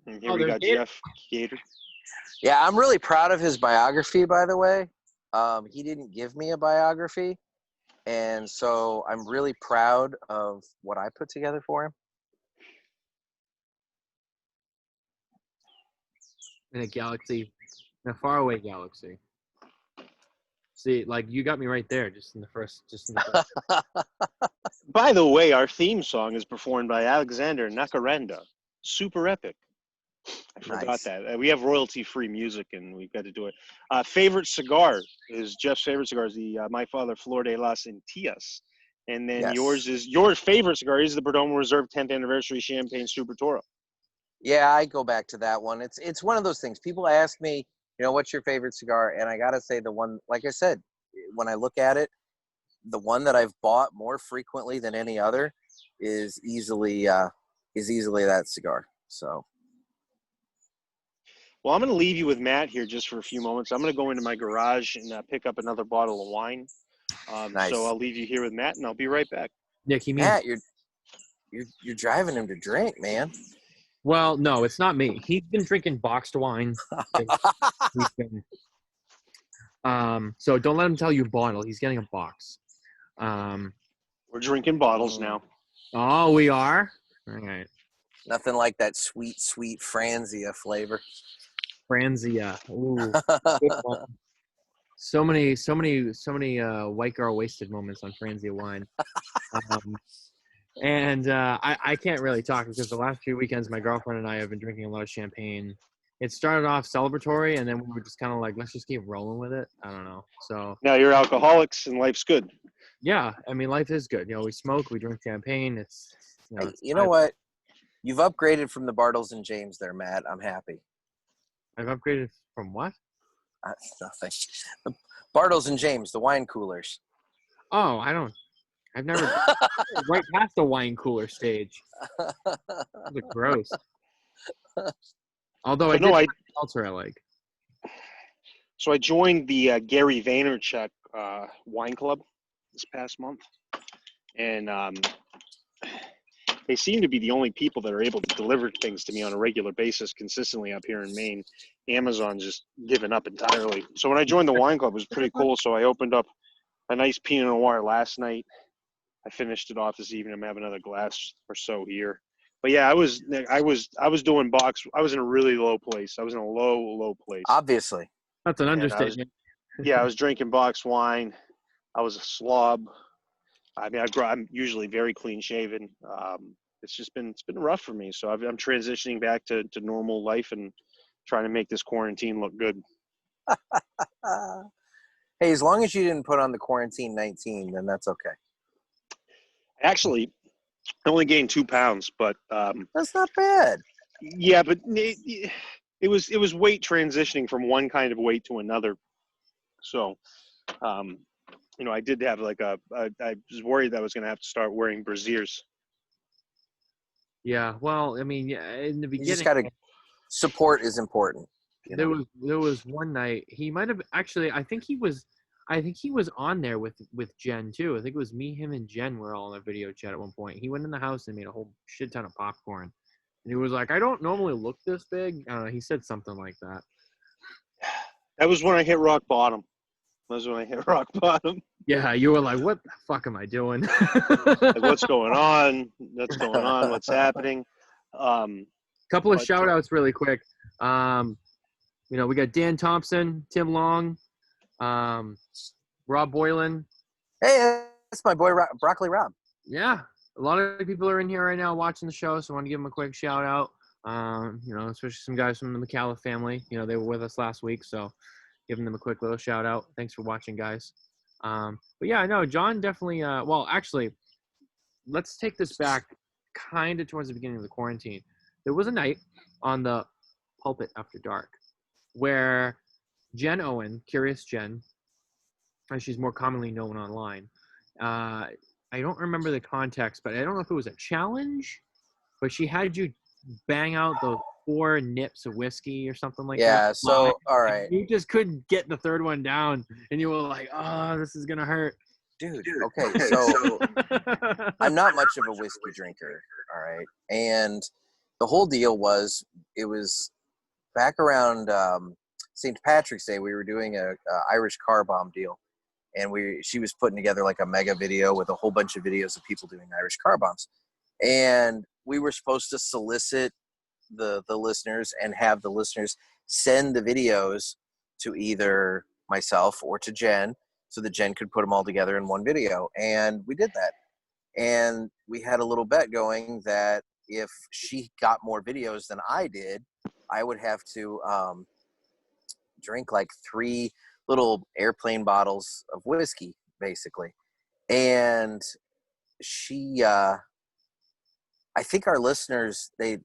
and here we got Jeff Gator. Yeah, I'm really proud of his biography, by the way. He didn't give me a biography, and so I'm really proud of what I put together for him. In a galaxy, in a faraway galaxy. See, like, you got me right there, just in the first. By the way, our theme song is performed by Alexander Nakarenda. Super epic. I forgot that. We have royalty-free music, and we've got to do it. Favorite cigar is Jeff's favorite cigar is the My Father Flor de las Antillas. And then your favorite cigar is the Perdomo Reserve 10th Anniversary Champagne Super Toro. Yeah, I go back to that one. It's one of those things. People ask me, what's your favorite cigar? And I got to say the one, like I said, when I look at it, the one that I've bought more frequently than any other is easily that cigar. So. Well, I'm going to leave you with Matt here just for a few moments. I'm going to go into my garage and pick up another bottle of wine. Nice. So I'll leave you here with Matt, and I'll be right back. Nick, he means Matt, you're driving him to drink, man. Well, no, it's not me. He's been drinking boxed wine. He's been, so don't let him tell you bottle. He's getting a box. We're drinking bottles now. Oh, we are? All right. Nothing like that sweet Franzia flavor. Franzia. Ooh. Good one. So many white girl wasted moments on Franzia wine. And I can't really talk because the last few weekends my girlfriend and I have been drinking a lot of champagne. It started off celebratory, and then we were just kind of like, let's just keep rolling with it. I don't know. So now you're alcoholics, and life's good. Yeah, I mean, life is good. You know, we smoke, we drink champagne. It's you know what? You've upgraded from the Bartles and James there, Matt. I'm happy. I've upgraded from what? Nothing. The Bartles and James, the wine coolers. Oh, I've never right past the wine cooler stage. Look gross. Although I seltzer I like. So I joined the Gary Vaynerchuk wine club this past month, and they seem to be the only people that are able to deliver things to me on a regular basis consistently up here in Maine. Amazon's just given up entirely. So when I joined the wine club, it was pretty cool. So I opened up a nice Pinot Noir last night. I finished it off this evening. I'm having another glass or so here. But yeah, I was doing box. I was in a really low place. I was in a low place. Obviously. That's an understatement. I was drinking box wine. I was a slob. I mean, I'm usually very clean shaven. It's been rough for me. So I'm transitioning back to normal life and trying to make this quarantine look good. Hey, as long as you didn't put on the quarantine 19, then that's okay. Actually, I only gained 2 pounds, but that's not bad. Yeah, but it was weight transitioning from one kind of weight to another. So, I did have I was worried that I was going to have to start wearing brasiers. Yeah, well, I mean, in the beginning, you just gotta, support is important. There was one night he might have actually. I think he was on there with Jen too. I think it was me, him, and Jen were all in a video chat at one point. He went in the house and made a whole shit ton of popcorn, and he was like, "I don't normally look this big." He said something like that. That was when I hit rock bottom. Yeah, you were like, "What the fuck am I doing? Like, what's going on? What's happening?" Couple of shout outs really quick. We got Dan Thompson, Tim Long, Rob Boylan. Hey, that's my boy Broccoli Rob. Yeah, a lot of people are in here right now watching the show, so I want to give them a quick shout out. Especially some guys from the McCalla family. They were with us last week, so giving them a quick little shout out. Thanks for watching, guys. But yeah, I know John definitely. Actually, let's take this back kind of towards the beginning of the quarantine. There was a night on the Pulpit After Dark where Jen Owen, Curious Jen, as she's more commonly known online. I don't remember the context, but I don't know if it was a challenge, but she had you bang out those 4 nips of whiskey or something like that. Yeah, so, all right. You just couldn't get the third one down, and you were like, oh, this is going to hurt. Dude, okay, so I'm not much of a whiskey drinker, all right? And the whole deal was, it was back around St. Patrick's Day, we were doing a Irish car bomb deal. And she was putting together like a mega video with a whole bunch of videos of people doing Irish car bombs. And we were supposed to solicit the listeners and have the listeners send the videos to either myself or to Jen so that Jen could put them all together in one video. And we did that. And we had a little bet going that if she got more videos than I did, I would have to drink like 3 little airplane bottles of whiskey, basically. And she, I think our listeners, they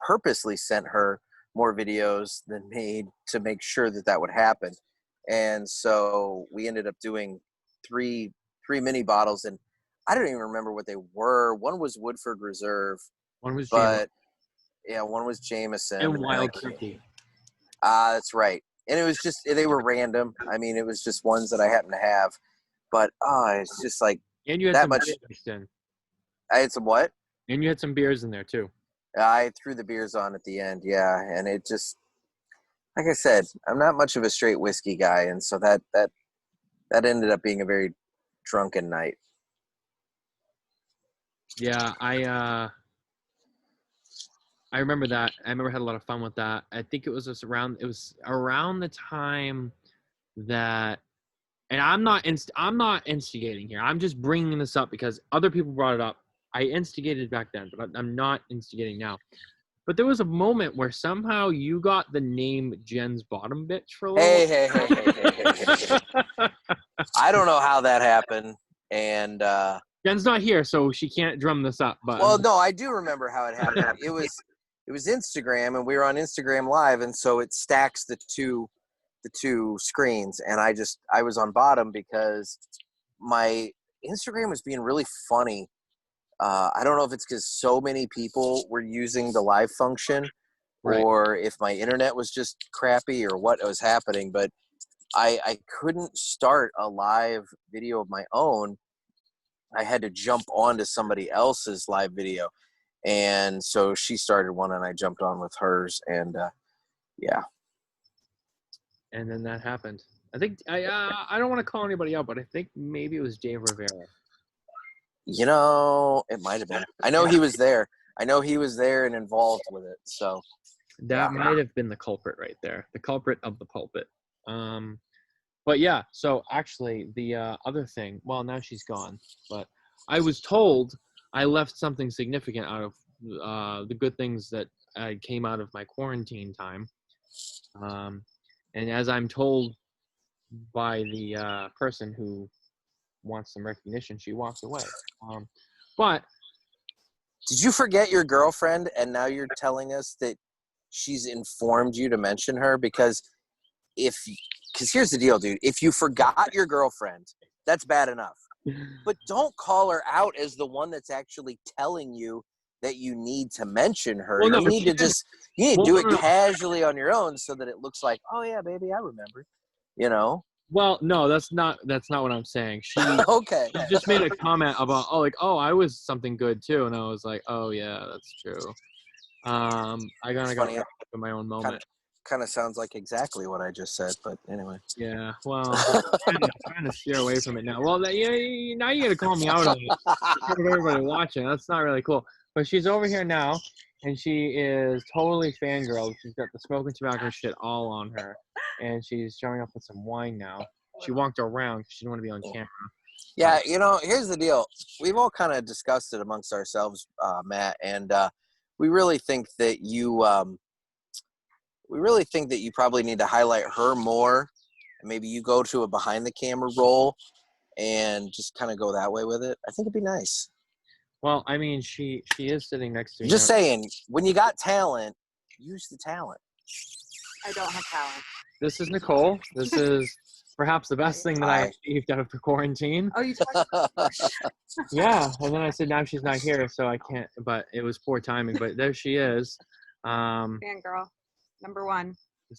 purposely sent her more videos than me to make sure that would happen. And so we ended up doing 3 mini bottles, and I don't even remember what they were. One was Woodford Reserve. One was Jameson. Yeah, one was Jameson. And Wild Turkey. That's right. And it was just, they were random. I mean, it was just ones that I happened to have. But, it's just like and you had that some much. in. I had some what? And you had some beers in there too. I threw the beers on at the end, yeah, and it just, like I said, I'm not much of a straight whiskey guy, and so that ended up being a very drunken night. Yeah, I remember that. I remember I had a lot of fun with that. I think it was around the time that, and I'm not instigating here. I'm just bringing this up because other people brought it up. I instigated back then, but I'm not instigating now. But there was a moment where somehow you got the name Jen's Bottom Bitch for a little Hey. I don't know how that happened, and Jen's not here, so she can't drum this up. But well, no, I do remember how it happened. It was Instagram, and we were on Instagram Live, and so it stacks the two screens, and I was on bottom because my Instagram was being really funny. I don't know if it's because so many people were using the live function, Right. or if my internet was just crappy, or what was happening, but I couldn't start a live video of my own. I had to jump onto somebody else's live video, and so she started one, and I jumped on with hers, and yeah. And then that happened. I think I don't want to call anybody out, but I think maybe it was Jay Rivera. You know, it might have been. I know he was there. I know he was there and involved with it. So That might have been the culprit right there, the culprit of the pulpit. But yeah, so actually the other thing, well, now she's gone, but I was told I left something significant out of the good things that came out of my quarantine time. And as I'm told by the person who wants some recognition, she walked away. But did you forget your girlfriend, and now you're telling us that she's informed you to mention her? Because here's the deal, dude. If you forgot your girlfriend, that's bad enough. But don't call her out as the one that's actually telling you that you need to mention her. Well, no, you need to do it no. casually on your own, so that it looks like, oh yeah, baby, I remember. You know? Well, no, that's not what I'm saying. She Okay. She just made a comment about I was something good too, and I was like, oh yeah, that's true. I got funny. wrapped up in my own moment. Kind of sounds like exactly what I just said, but anyway. Yeah, well, I'm trying to steer away from it now. Well, now you got to call me out on it. For everybody watching, that's not really cool. But she's over here now, and she is totally fangirl. She's got the Smokin Tabacco shit all on her, and she's showing up with some wine now. She walked around because she didn't want to be on camera. Yeah, here's the deal. We've all kind of discussed it amongst ourselves, Matt, and we really think that you probably need to highlight her more, and maybe you go to a behind the camera role and just kind of go that way with it. I think it'd be nice. Well, I mean, she is sitting next to me. Just saying, when you got talent, use the talent. I don't have talent. This is Nicole. This is perhaps the best thing that I achieved out of the quarantine. Oh, you talked. Yeah, and then I said now she's not here, so I can't. But it was poor timing. But there she is. Fangirl, number one.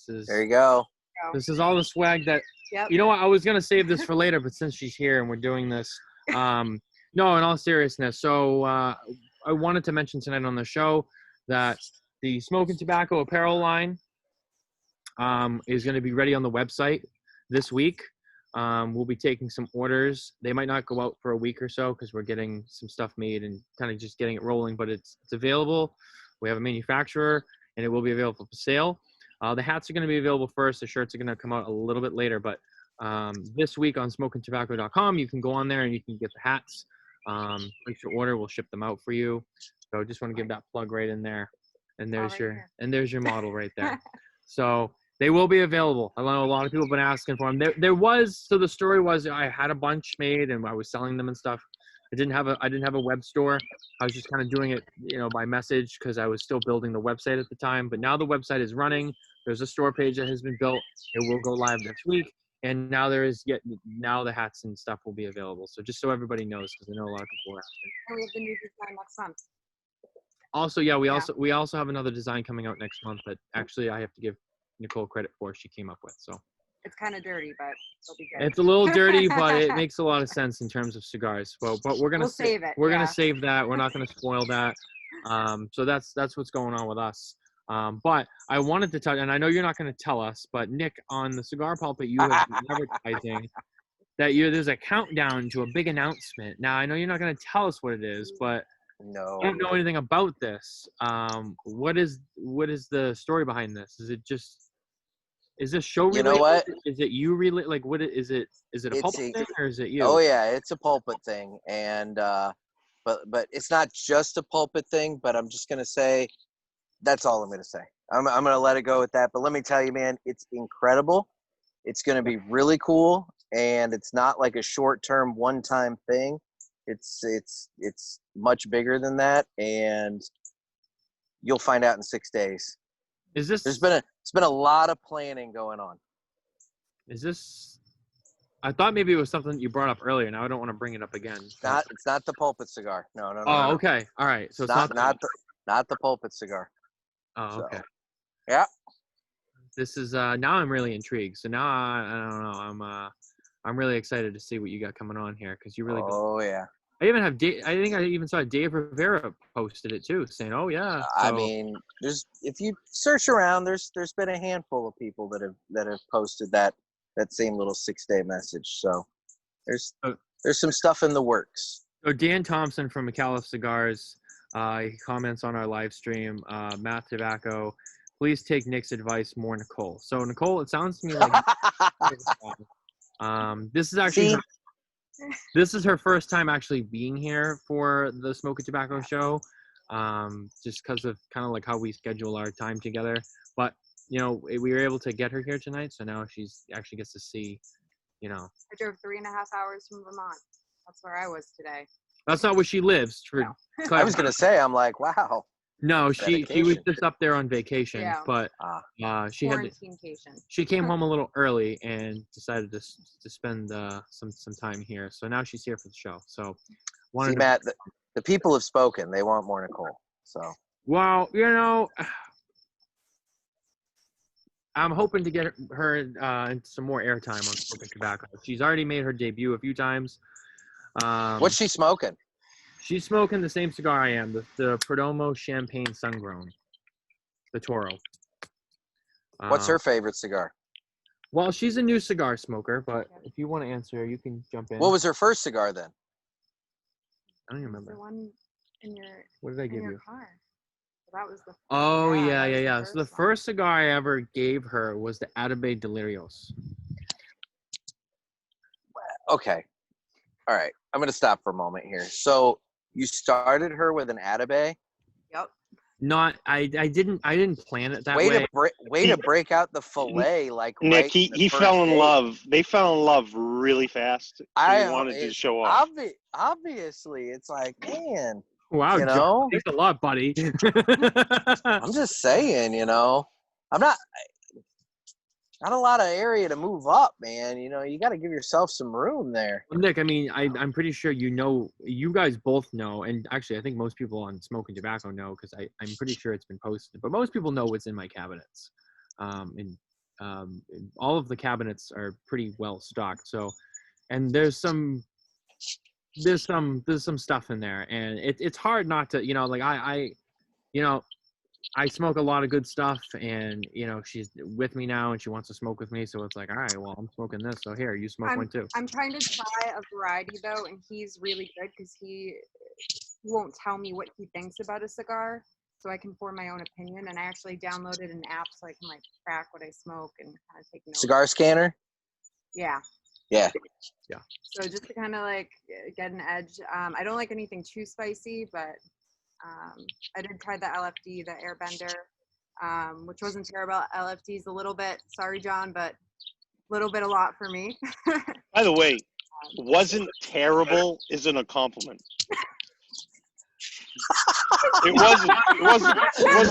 There you go. This is all the swag that. Yep. You know what? I was gonna save this for later, but since she's here and we're doing this, no, in all seriousness. So I wanted to mention tonight on the show that the Smokin Tabacco apparel line is going to be ready on the website this week. We'll be taking some orders. They might not go out for a week or so because we're getting some stuff made and kind of just getting it rolling, but it's available. We have a manufacturer, and it will be available for sale. The hats are going to be available first. The shirts are going to come out a little bit later, but this week on smokintabacco.com, you can go on there and you can get the hats. Place your order. We'll ship them out for you. So just want to give that plug right in there. And there's your model right there. So they will be available. I know a lot of people have been asking for them. So the story was I had a bunch made and I was selling them and stuff. I didn't have a web store. I was just kind of doing it, by message because I was still building the website at the time. But now the website is running. There's a store page that has been built. It will go live next week. And now now the hats and stuff will be available. So just so everybody knows, because I know a lot of people are asking. And we have the new design next month. Also, yeah, we also have another design coming out next month that actually I have to give Nicole credit for. She came up with. So It's kind of dirty, but it'll be good. It's a little dirty, but it makes a lot of sense in terms of cigars. Well, but we'll save it. We're gonna save that. We're not gonna spoil that. So that's what's going on with us. But I wanted to tell you, and I know you're not going to tell us, but Nick, on the Cigar Pulpit, you have been advertising that there's a countdown to a big announcement. Now, I know you're not going to tell us what it is, but No. I don't know anything about this. What is the story behind this? Is this show related? You know what? Is it you related? Like, what is it? Is it a pulpit thing or is it you? Oh yeah, it's a pulpit thing, and but it's not just a pulpit thing. But I'm just gonna say, that's all I'm gonna say. I'm gonna let it go with that. But let me tell you, man, it's incredible. It's gonna be really cool, and it's not like a short-term, one-time thing. It's much bigger than that, and you'll find out in 6 days. Is this? It's been a lot of planning going on. Is this? I thought maybe it was something you brought up earlier. Now I don't want to bring it up again. It's not the pulpit cigar. No. Oh, no. okay. All right. So it's not the pulpit cigar. Oh, okay. So, yeah. This is now I'm really intrigued. So now I don't know. I'm really excited to see what you got coming on here because you really. Oh yeah. I even have I think I even saw Dave Rivera posted it too, saying, "Oh yeah." So, I mean, if you search around, there's been a handful of people that have posted that same little 6-day message. So there's some stuff in the works. So Dan Thompson from McAuliffe Cigars, he comments on our live stream. Matt Tobacco, please take Nick's advice more, Nicole. So Nicole, it sounds to me like this is actually this is her first time actually being here for the Smokin Tabacco show, just because of kind of like how we schedule our time together. But we were able to get her here tonight, so now she's actually gets to see. I drove 3.5 hours from Vermont. That's where I was today. That's not where she lives. No. I was gonna say, I'm like, wow. No, she was just up there on vacation, but she came home a little early and decided to spend some time here. So now she's here for the show. So, Matt, the people have spoken. They want more Nicole. So, well, I'm hoping to get her into some more airtime on Smokin Tabacco. She's already made her debut a few times. What's she smoking? She's smoking the same cigar I am, the Perdomo Champagne Sungrown, the Toro. What's her favorite cigar? Well, she's a new cigar smoker, but if you want to answer, you can jump in. What was her first cigar then? I don't even remember. The one in your What did I give you? car. That was the. Oh yeah. So the first cigar I ever gave her was the Atabey Delirios. Okay. All right. I'm going to stop for a moment here. So you started her with an Atabey? Yep. Not, I didn't plan it that way. Way to break out the fillet, like Nick. Right he fell in love. They fell in love really fast. So he wanted to show off. Obviously, it's like, man. Wow, John, thanks a lot, buddy. I'm just saying, I'm not a lot of area to move up, man. You got to give yourself some room there. Well, Nick, I mean, I'm pretty sure you guys both know, and actually I think most people on Smokin Tabacco know because I'm pretty sure it's been posted, but most people know what's in my cabinets. And all of the cabinets are pretty well stocked. So, and there's some stuff in there, and it's hard not to, I smoke a lot of good stuff, and she's with me now and she wants to smoke with me, so it's like, all right, well, I'm smoking this, so here, you smoke one too. I'm trying to try a variety though, and he's really good because he won't tell me what he thinks about a cigar, so I can form my own opinion. And I actually downloaded an app so I can track what I smoke and kind of take notes. Cigar scanner? Yeah. So just to kind of get an edge. I don't like anything too spicy, but I did try the LFD, the Airbender, which wasn't terrible. LFD's a little bit, sorry John, but a lot for me. By the way, wasn't terrible isn't a compliment. It wasn't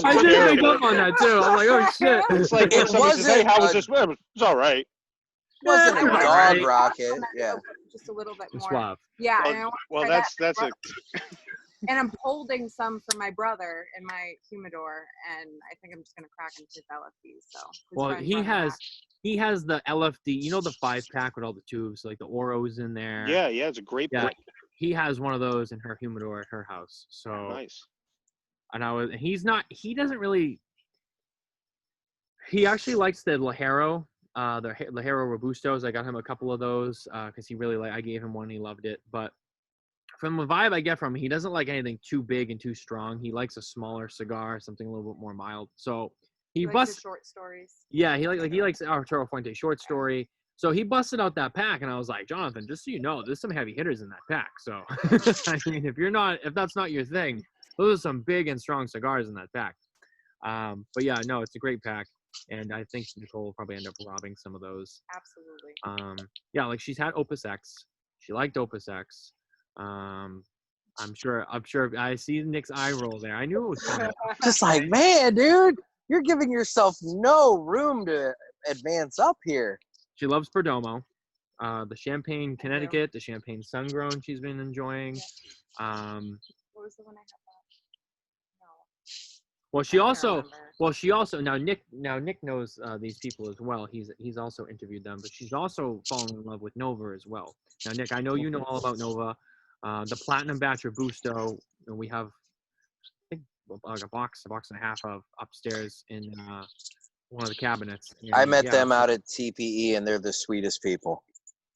I didn't pick up on that too. I'm like, oh shit. It's like when somebody says, hey, how was this? Well, it's all right. It wasn't a dog rocket. Yeah. Just a little bit more. Suave. Yeah. Well, that's And I'm holding some for my brother in my humidor, and I think I'm just gonna crack into his LFD. So well, he has the LFD, you know, the 5-pack with all the tubes, like the Oros in there. Yeah, it's a great brand. He has one of those in her humidor at her house. So nice. And he actually likes the Ligero, the Ligero Robustos. I got him a couple of those because I gave him one and he loved it. But from the vibe I get from him, he doesn't like anything too big and too strong. He likes a smaller cigar, something a little bit more mild. So he likes the short stories. Yeah, he likes Arturo Fuente short story. So he busted out that pack, and I was like, Jonathan, just so you know, there's some heavy hitters in that pack. So I mean, if that's not your thing, those are some big and strong cigars in that pack. But yeah, no, it's a great pack, and I think Nicole will probably end up robbing some of those. Absolutely. Yeah, like she's had Opus X. She liked Opus X. I'm sure I see Nick's eye roll there. I knew it was coming. Just like, man, dude, you're giving yourself no room to advance up here. She loves Perdomo. The Champagne Connecticut, the Champagne Sun-Grown she's been enjoying. What was the one I had? Well, she also now Nick knows these people as well. He's also interviewed them, but she's also fallen in love with Nova as well. Now, Nick, I know you know all about Nova. The Platinum Batch Robusto, and we have I think like a box and a half of upstairs in one of the cabinets. And, I met them out at TPE, and they're the sweetest people.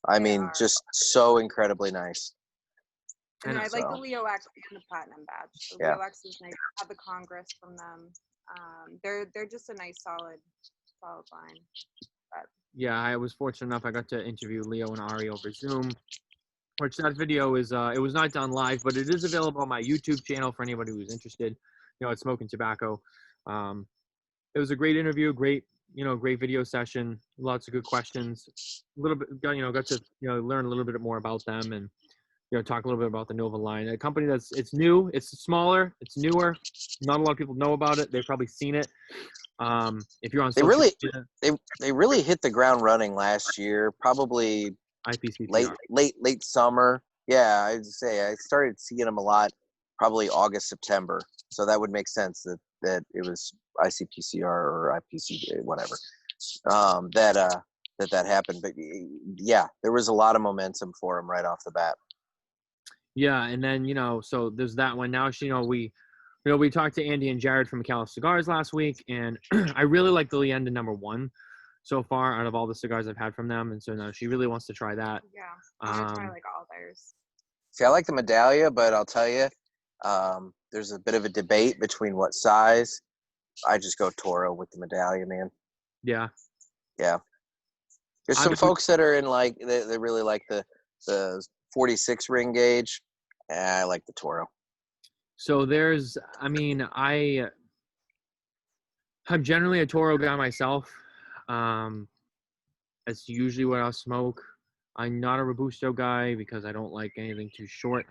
I mean, just so incredibly nice. And I like the Leo X and the Platinum Badge. The Leo X is nice. I have the Congress from them. They're just a nice, solid line. But, yeah, I was fortunate enough. I got to interview Leo and Ari over Zoom, which that video is. It was not done live, but it is available on my YouTube channel for anybody who's interested. You know, at Smokin Tabacco. It was a great interview, great video session, lots of good questions. A little bit, got to learn a little bit more about them and talk a little bit about the Nova line. A company it's new, it's smaller, it's newer. Not a lot of people know about it. They've probably seen it. If you're on social media, they really hit the ground running last year, probably IPCPR. late summer. Yeah, I'd say I started seeing them a lot, probably August, September. So that would make sense that it was ICPCR or IPC, whatever, that happened. But yeah, there was a lot of momentum for them right off the bat. Yeah, and then so there's that one. Now we talked to Andy and Jared from Macalester Cigars last week, and I really like the Leyenda #1 so far out of all the cigars I've had from them, and so now she really wants to try that. Yeah, I'm gonna try like all theirs. See, I like the Medallia, but I'll tell you, there's a bit of a debate between what size. I just go Toro with the Medallia, man. Yeah. Yeah. There's some folks that are in they really like the 46 ring gauge. I like the Toro. So I'm generally a Toro guy myself. That's usually what I'll smoke. I'm not a Robusto guy because I don't like anything too short.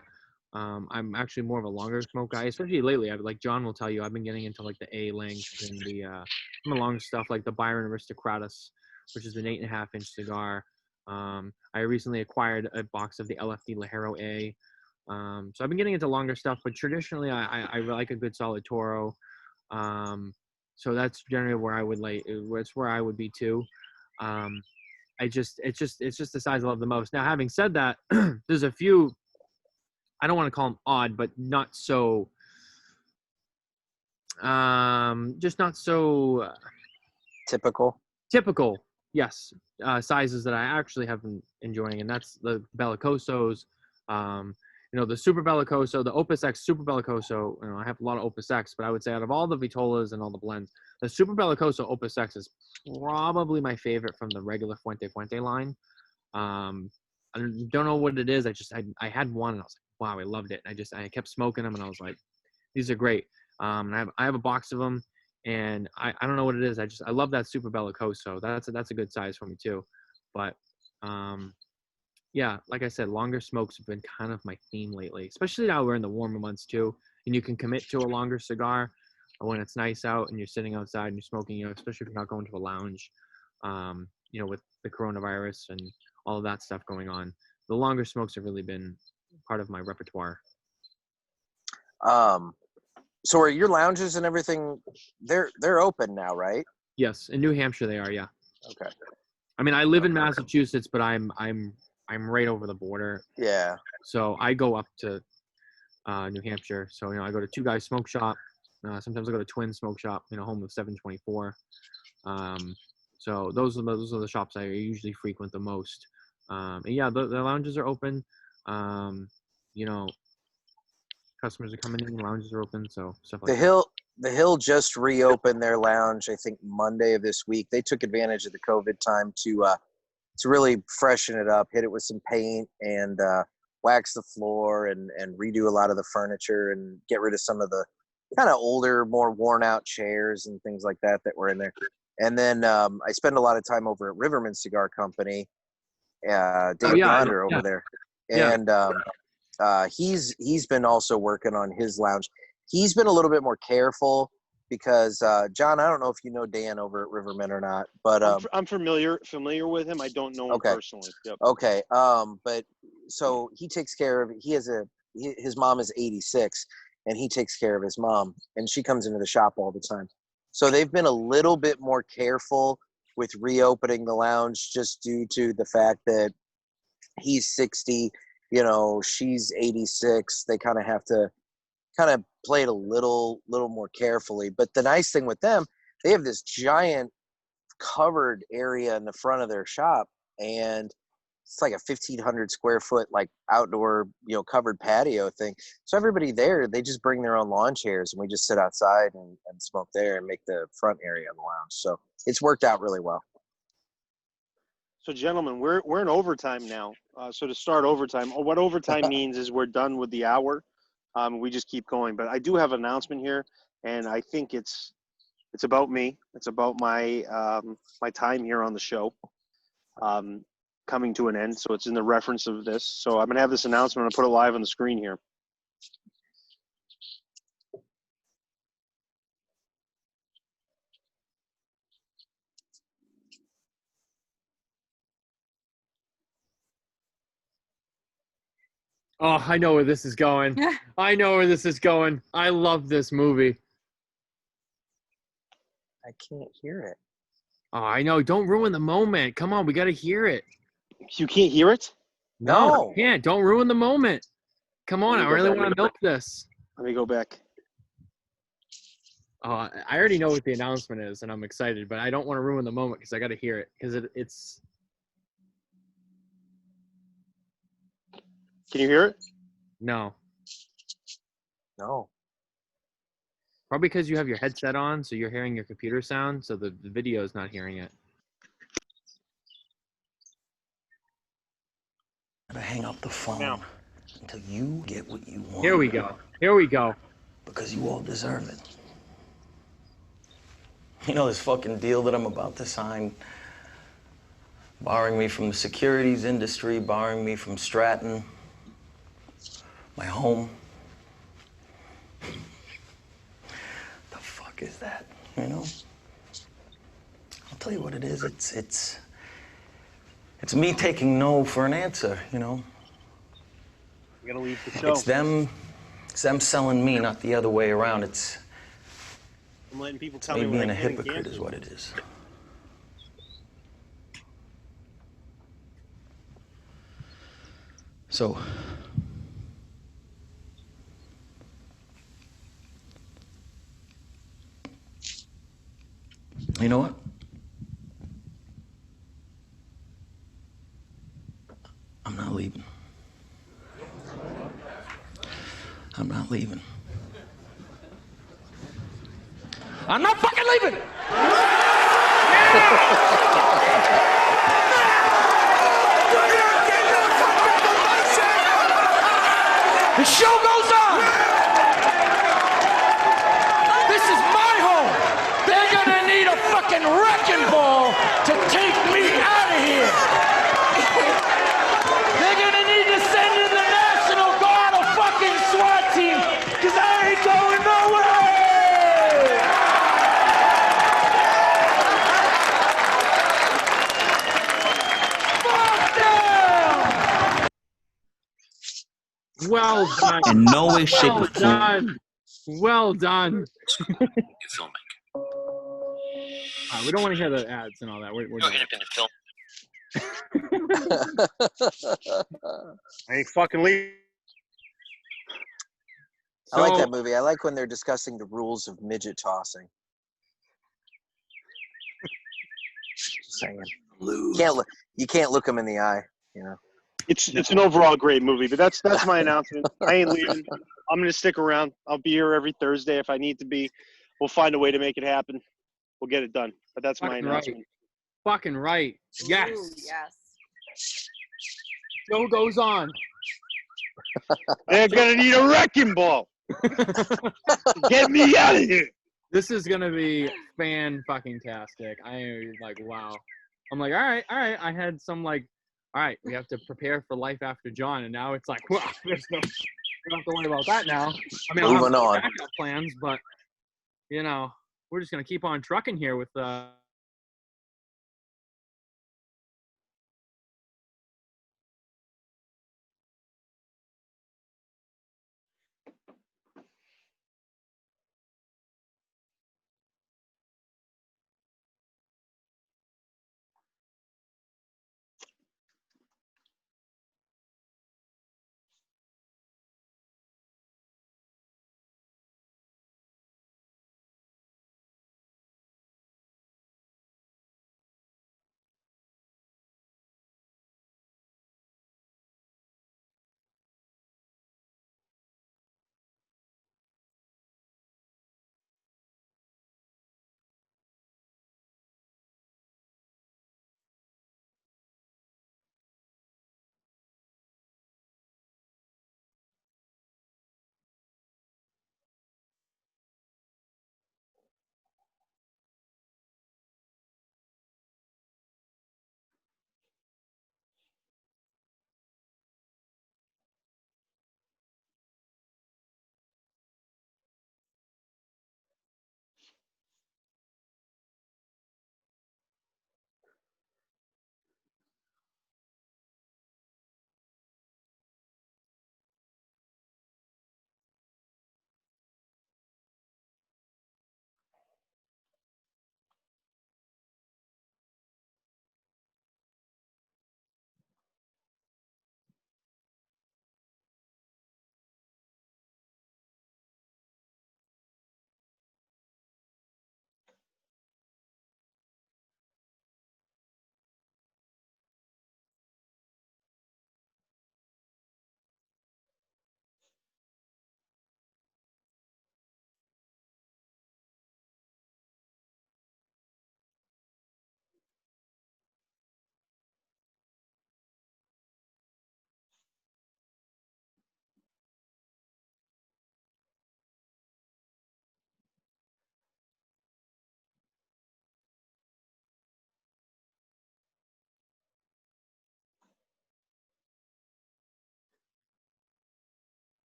I'm actually more of a longer smoke guy, especially lately. Like John will tell you, I've been getting into like the A length and some of the long stuff like the Byron Aristocratus, which is an 8.5-inch cigar. I recently acquired a box of the LFD Ligero A. So I've been getting into longer stuff, but traditionally I like a good solid Toro. So that's generally where I would it's where I would be too. It's just the size I love the most. Now, having said that, there's a few, I don't want to call them odd, but not so, just not so typical. Yes. Sizes that I actually have been enjoying, and that's the Bellicosos, the Super Bellicoso, the Opus X Super Bellicoso. I have a lot of Opus X, but I would say out of all the Vitolas and all the blends, the Super Bellicoso Opus X is probably my favorite from the regular Fuente line. I don't know what it is. I had one and I was like, wow, I loved it. I kept smoking them and I was like, these are great. And I have a box of them, and I don't know what it is. I love that Super Bellicoso. That's a good size for me too. But yeah, like I said, longer smokes have been kind of my theme lately, especially now we're in the warmer months too, and you can commit to a longer cigar when it's nice out and you're sitting outside and you're smoking, especially if you're not going to a lounge, with the coronavirus and all of that stuff going on. The longer smokes have really been part of my repertoire. So are your lounges and everything? They're open now, right? Yes, in New Hampshire they are. Yeah. Okay. I mean, I live in Massachusetts, but I'm right over the border. Yeah. So I go up to New Hampshire. So I go to Two Guys Smoke Shop. Sometimes I go to Twin Smoke Shop. Home of 724. So those are the shops I usually frequent the most. And yeah, the lounges are open. Customers are coming in, lounges are open, so stuff like that. The Hill just reopened their lounge, I think Monday of this week. They took advantage of the COVID time to really freshen it up, hit it with some paint and wax the floor and redo a lot of the furniture and get rid of some of the kind of older, more worn out chairs and things like that were in there. And then I spend a lot of time over at Riverman Cigar Company, Dave Yonder over there. And he's been also working on his lounge. He's been a little bit more careful because John, I don't know if you know Dan over at Riverman or not, but I'm familiar with him. I don't know him personally. Yep. Okay. But so he takes care of. His mom is 86, and he takes care of his mom, and she comes into the shop all the time. So they've been a little bit more careful with reopening the lounge, just due to the fact that he's 60. She's 86. They kind of have to play it a little more carefully. But the nice thing with them, they have this giant covered area in the front of their shop, and it's like a 1,500 square foot like outdoor covered patio thing. So everybody there, they just bring their own lawn chairs, and we just sit outside and smoke there and make the front area of the lounge. So it's worked out really well. So, gentlemen, we're in overtime now. So to start overtime, what overtime means is we're done with the hour. We just keep going. But I do have an announcement here, and I think it's about me. It's about my my time here on the show coming to an end. So it's in the reference of this. So I'm going to have this announcement. I'm going to put it live on the screen here. Oh, I know where this is going. I know where this is going. I love this movie. I can't hear it. Oh, I know. Don't ruin the moment. Come on, we got to hear it. You can't hear it? No. I can't. Don't ruin the moment. Come on, I really want to milk this. Let me go back. I already know what the announcement is, and I'm excited, but I don't want to ruin the moment because I got to hear it because it's. Can you hear it? No. No. Probably because you have your headset on, so you're hearing your computer sound, so the video is not hearing it. To hang up the phone until you get what you want. Here we go. Here we go. Because you all deserve it. This fucking deal that I'm about to sign, barring me from the securities industry, barring me from Stratton, my home. The fuck is that, I'll tell you what it is. It's me taking no for an answer, You gotta leave the show. It's them selling me, not the other way around. I'm letting people tell me me being a hypocrite is what it is. So, you know what? I'm not leaving. I'm not leaving. I'm not fucking leaving! The show goes on! This is my home! They're gonna need a fucking wrecking ball to take me out of here! They're gonna need to send in the National Guard, a fucking SWAT team, because I ain't going nowhere! Well done. In no way, shape, Well or form. done. Well done. You're filming. All right, we don't want to hear the ads and all that. We're You're done. independent film. I ain't fucking leaving. I like So- that movie. I like when they're discussing the rules of midget tossing. Just saying. You can't look them in the eye, you know. It's an overall great movie, but that's my announcement. I ain't leaving. I'm gonna stick around. I'll be here every Thursday if I need to be. We'll find a way to make it happen. We'll get it done. But that's my Fucking announcement. right. Fucking right. Yes. Ooh, yes. Show goes on. They're gonna need a wrecking ball. Get me out of here. This is gonna be fan-fucking-tastic. I am like, wow. I'm like, all right. I had some like, all right, we have to prepare for life after John, and now it's like, wow, we don't have to worry about that now. I mean, I'll have Moving on. backup plans, but you know, we're just gonna keep on trucking here with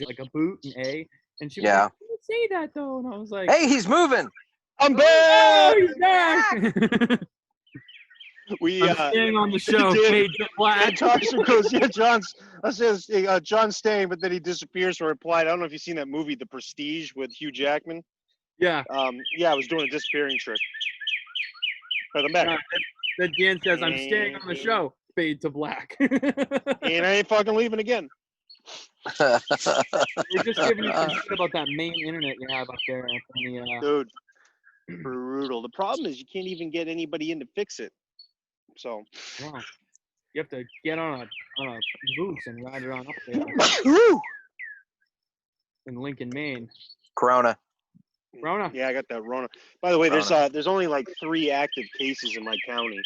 like a boot and A, and she was Yeah. like, I didn't say that though, and I was like, Hey, he's moving. I'm oh, back. he's back. We I'm staying on the show. did. Fade to black. And Tarsha goes, yeah, John's staying, but then he disappears for a reply. I don't know if you've seen that movie, The Prestige, with Hugh Jackman. Yeah. Yeah, I was doing a disappearing trick. But I'm back. Then Dan says, I'm staying on the show. fade to black. And I ain't fucking leaving again. They're just giving you some shit about that main internet you have up there. Dude, brutal. The problem is you can't even get anybody in to fix it. So Wow. You have to get on a goose and ride it on up there in Lincoln, Maine. Corona. Rona. Yeah, I got that Rona. By the way, there's only like 3 active cases in my county.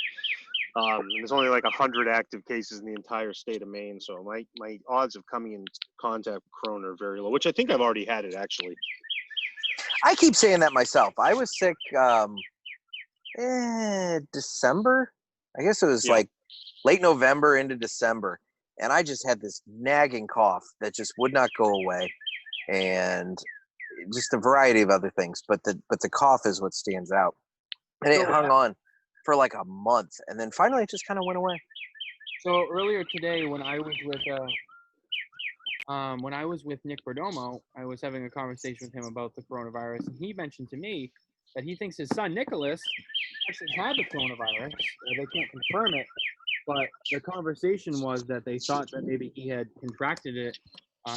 There's only like 100 active cases in the entire state of Maine. So my odds of coming in contact with Corona are very low, which I think I've already had it actually. I keep saying that myself. I was sick December. I guess it was like late November into December. And I just had this nagging cough that just would not go away. And just a variety of other things. But the cough is what stands out. And it hung on for like a month. And then finally it just kind of went away. So earlier today when I was with Nick Perdomo, I was having a conversation with him about the coronavirus, and he mentioned to me that he thinks his son Nicholas actually had the coronavirus. They can't confirm it, but the conversation was that they thought that maybe he had contracted it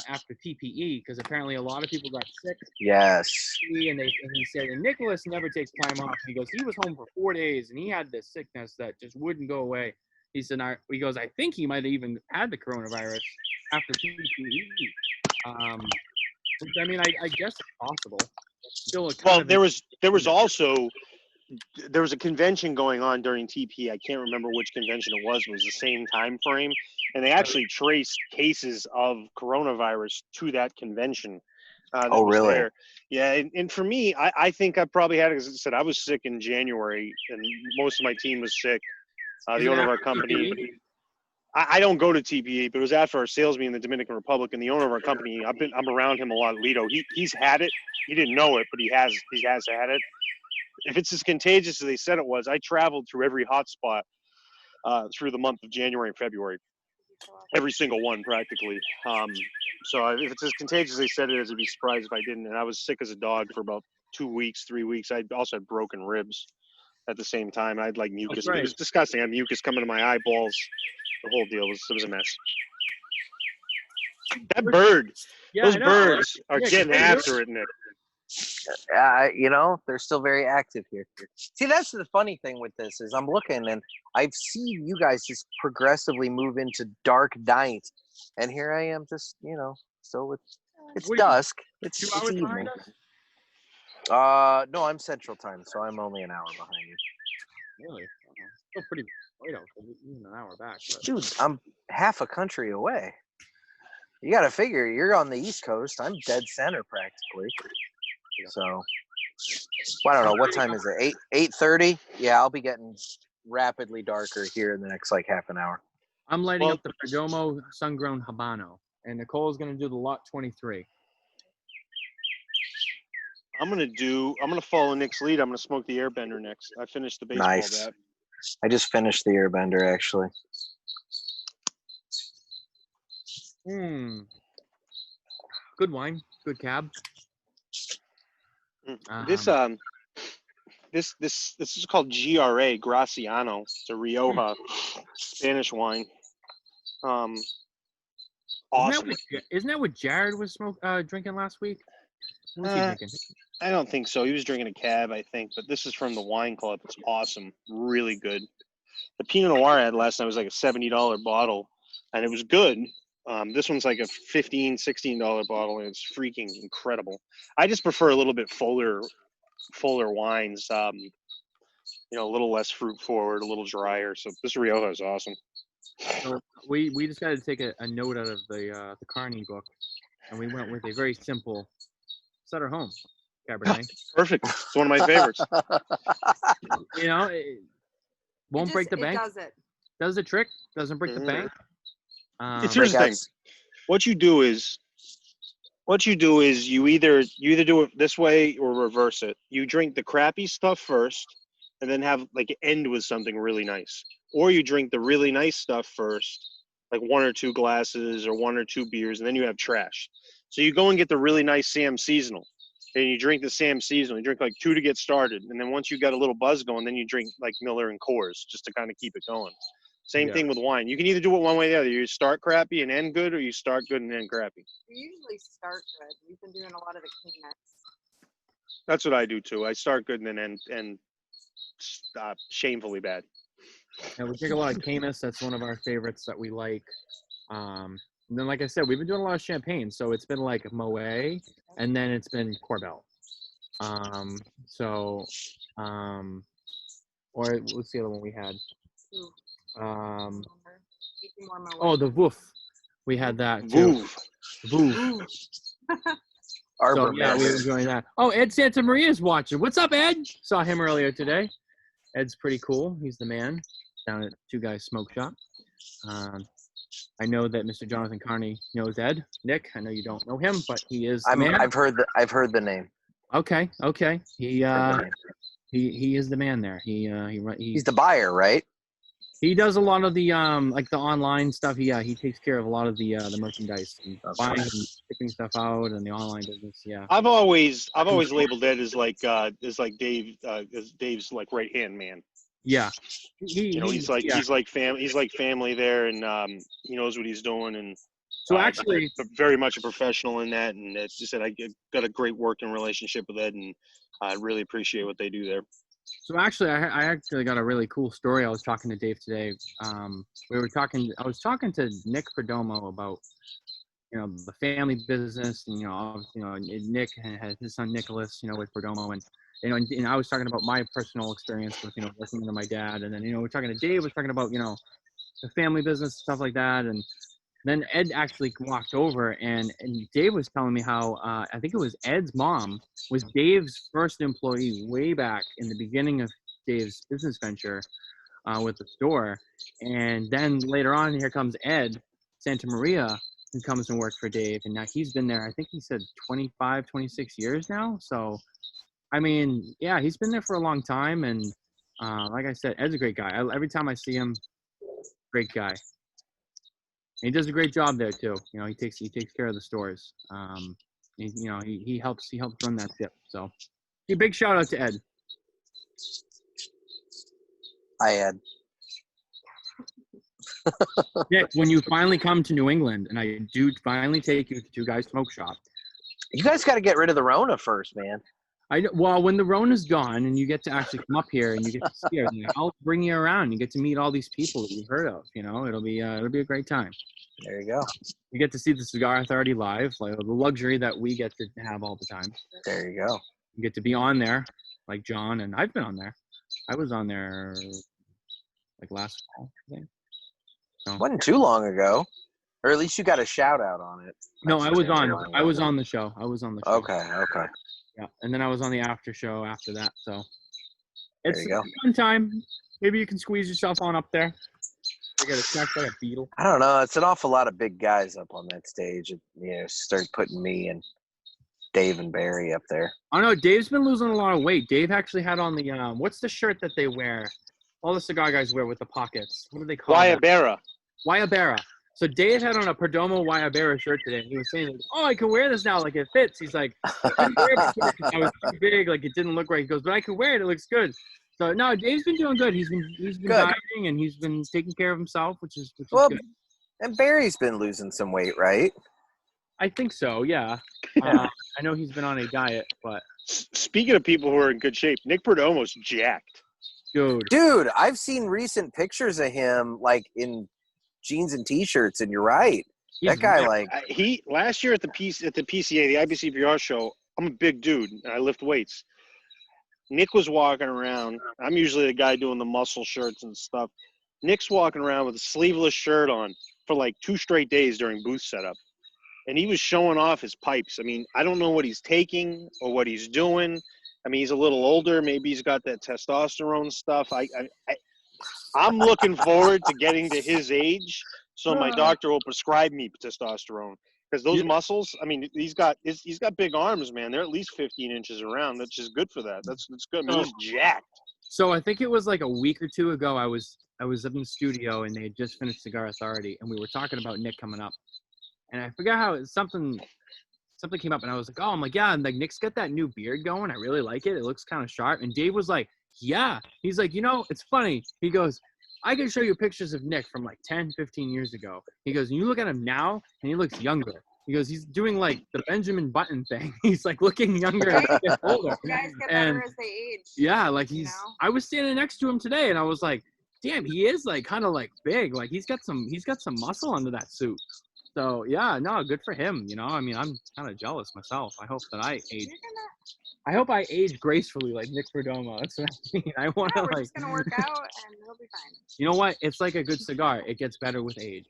after TPE, because apparently a lot of people got sick. Yes. And he said, and Nicholas never takes time off. He goes, he was home for 4 days, and he had this sickness that just wouldn't go away. He said, I think he might have even had the coronavirus after TPE. Which, I mean, I guess it's possible. Still there was a convention going on during TP. I can't remember which convention it was. It was the same time frame, and they actually traced cases of coronavirus to that convention. Oh, really? There. Yeah, and for me, I think I probably had it, as I said, I was sick in January, and most of my team was sick. The owner of our company. I don't go to TPE, but it was after our sales meeting in the Dominican Republic, and the owner of our company, I'm around him a lot, Lito. He's had it. He didn't know it, but he has had it. If it's as contagious as they said it was, I traveled through every hotspot through the month of January and February, every single one practically. So if it's as contagious as they said it is, I'd be surprised if I didn't. And I was sick as a dog for about 2 weeks, 3 weeks. I also had broken ribs at the same time. I had like mucus. Right. It was disgusting. I had mucus coming to my eyeballs. The whole deal was a mess. That bird, those birds are getting after it, Nick. They're still very active here. See, that's the funny thing with this is I'm looking and I've seen you guys just progressively move into dark night, and here I am just still with it's dusk. It's 2 hours evening. behind us? No, I'm Central Time, so I'm only an hour behind you. Really? Still pretty late out, even an hour back. But. Dude, I'm half a country away. You got to figure you're on the East Coast. I'm dead center practically. So, I don't know. What time is it? 8:30? Yeah, I'll be getting rapidly darker here in the next half an hour. I'm lighting up the Perdomo sun-grown Habano, and Nicole's going to do the Lot 23. I'm gonna follow Nick's lead. I'm gonna smoke the Airbender next. I finished the baseball bat. I just finished the Airbender actually. Good wine, good cab. This is called GRA Graciano. It's a Rioja Spanish wine. Awesome. Isn't that what Jared was drinking last week? What was he drinking? I don't think so. He was drinking a cab, I think. But this is from the Wine Club. It's awesome. Really good. The Pinot Noir I had last night was like a $70 bottle, and it was good. This one's like a $15, $16 bottle, and it's freaking incredible. I just prefer a little bit fuller wines. A little less fruit forward, a little drier. So this Rioja is awesome. So we just got to take a note out of the Carney book, and we went with a very simple Sutter Home Cabernet. Perfect. It's one of my favorites. It won't break the bank. It does it. Does the trick. Doesn't break the bank. Here's the thing. What you do is you either do it this way or reverse it. You drink the crappy stuff first, and then end with something really nice. Or you drink the really nice stuff first, like 1 or 2 glasses or 1 or 2 beers, and then you have trash. So you go and get the really nice Sam Seasonal, and you drink the Sam Seasonal. You drink like 2 to get started, and then once you got a little buzz going, then you drink like Miller and Coors just to kind of keep it going. Same thing with wine. You can either do it one way or the other. You start crappy and end good, or you start good and end crappy. We usually start good. We've been doing a lot of the Canucks. That's what I do too. I start good and then end shamefully bad. And we drink a lot of Camus. That's one of our favorites that we like. And then, like I said, we've been doing a lot of champagne. So it's been like Moet, and then it's been Corbel. Or what's the other one we had? The Woof. We had that too. Woof. So, yeah, we were enjoying that. Oh, Ed Santa Maria's watching. What's up, Ed? Saw him earlier today. Ed's pretty cool. He's the man down at Two Guys Smoke Shop. I know that Mr. Jonathan Carney knows Ed. Nick, I know you don't know him, but he is the man. I've heard the name. Okay. He is the man there. He's the buyer, right? He does a lot of the like the online stuff. He takes care of a lot of the merchandise, and buying and shipping stuff out, and the online business. Yeah. I've always labeled Ed as Dave's like right hand man. Yeah. He's like family there, and he knows what he's doing, and so actually very much a professional in that. And it's just that I got a great working relationship with Ed, and I really appreciate what they do there. So actually, I actually got a really cool story. I was talking to Dave today. I was talking to Nick Perdomo about, the family business, and Nick has his son Nicholas, with Perdomo, and I was talking about my personal experience with, working under my dad, and then we're talking to Dave was talking about the family business, stuff like that, and then Ed actually walked over, and Dave was telling me how I think it was Ed's mom was Dave's first employee way back in the beginning of Dave's business venture with the store. And then later on, here comes Ed Santa Maria, who comes and works for Dave. And now he's been there, I think he said 25, 26 years now. So, I mean, yeah, he's been there for a long time. And like I said, Ed's a great guy. Every time I see him, great guy. And he does a great job there too. He takes care of the stores. He helps run that ship. So, a big shout out to Ed. Hi, Ed. Nick, when you finally come to New England, and I do finally take you to Two Guys Smoke Shop, you guys got to get rid of the Rona first, man. Well, when the Rona's gone and you get to actually come up here and you get to see everything, I'll bring you around. You get to meet all these people that you've heard of. It'll be a great time. There you go. You get to see the Cigar Authority live, like the luxury that we get to have all the time. There you go. You get to be on there, like John, and I've been on there. I was on there like last fall, I think. So. Wasn't too long ago, or at least you got a shout out on it. No, I was on the show. Okay. Yeah, and then I was on the after show after that. So it's a fun time. Maybe you can squeeze yourself on up there. I got a snack like a beetle. I don't know. It's an awful lot of big guys up on that stage. Start putting me and Dave and Barry up there. I know Dave's been losing a lot of weight. Dave actually had on the what's the shirt that they wear? All the cigar guys wear with the pockets. What do they call it? Guayabera. So Dave had on a Perdomo Guayabera shirt today, and he was saying, "Oh, I can wear this now. Like it fits." He's like, "I couldn't wear it before 'cause I was too big. Like it didn't look right." He goes, "But I can wear it. It looks good." So no, Dave's been doing good. He's been dieting, and he's been taking care of himself, which is good. And Barry's been losing some weight, right? I think so. Yeah. I know he's been on a diet, but speaking of people who are in good shape, Nick Perdomo's jacked. Dude, I've seen recent pictures of him like in jeans and t-shirts, and you're right. That guy, he last year at the PCA, the IBCPR show. I'm a big dude and I lift weights. Nick was walking around. I'm usually the guy doing the muscle shirts and stuff. Nick's walking around with a sleeveless shirt on for like 2 straight days during booth setup, and he was showing off his pipes. I mean, I don't know what he's taking or what he's doing. I mean, he's a little older. Maybe he's got that testosterone stuff. I'm looking forward to getting to his age, so my doctor will prescribe me testosterone, because those muscles. I mean, he's got big arms, man. They're at least 15 inches around. That's just good for that. That's good. I mean, he's jacked. So I think it was like a week or two ago. I was up in the studio, and they had just finished Cigar Authority, and we were talking about Nick coming up, and I forgot how something came up, and I was like, "Oh, I'm like, yeah," and like Nick's got that new beard going. I really like it. It looks kind of sharp. And Dave was like, "Yeah." He's like, "It's funny." He goes, I can show you pictures of Nick from like 10, 15 years ago. He goes, and you look at him now, and he looks younger. He goes, he's doing like the Benjamin Button thing. He's like looking younger as he gets older. You guys get better as they age. Yeah, like you know? I was standing next to him today, and I was like, damn, he is like kind of like big. Like he's got some muscle under that suit. So yeah, no, good for him. You know, I mean, I'm kind of jealous myself. I hope that I age. I hope I age gracefully like Nick Perdomo. That's what I mean. I want to we're like. just gonna work out, and it'll be fine. You know what? It's like a good cigar. It gets better with age.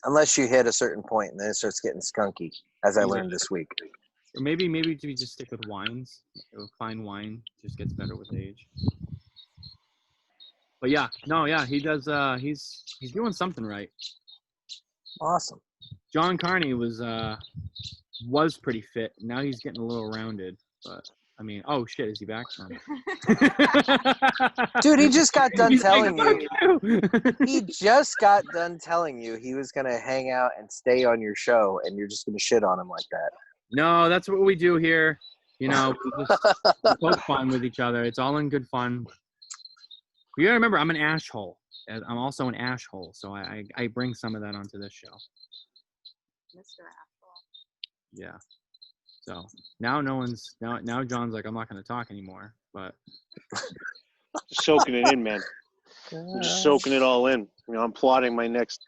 Unless you hit a certain point and then it starts getting skunky, as I learned this week. Or maybe we just stick with wines. Fine wine just gets better with age. But yeah, he does. He's doing something right. Awesome. John Carney was pretty fit. Now he's getting a little rounded. But I mean, oh shit, is he back? Dude, he just got done telling like, you. He just got done telling you he was gonna hang out and stay on your show, and you're just gonna shit on him like that. No, that's what we do here. You know, we just poke fun with each other. It's all in good fun. You gotta remember, I'm an ash hole. I'm also an ash hole, so I bring some of that onto this show. Mr. Asshole. Yeah. So now now John's like, I'm not gonna talk anymore. But Just soaking it in, man. I'm just soaking it all in. You know, I'm plotting my next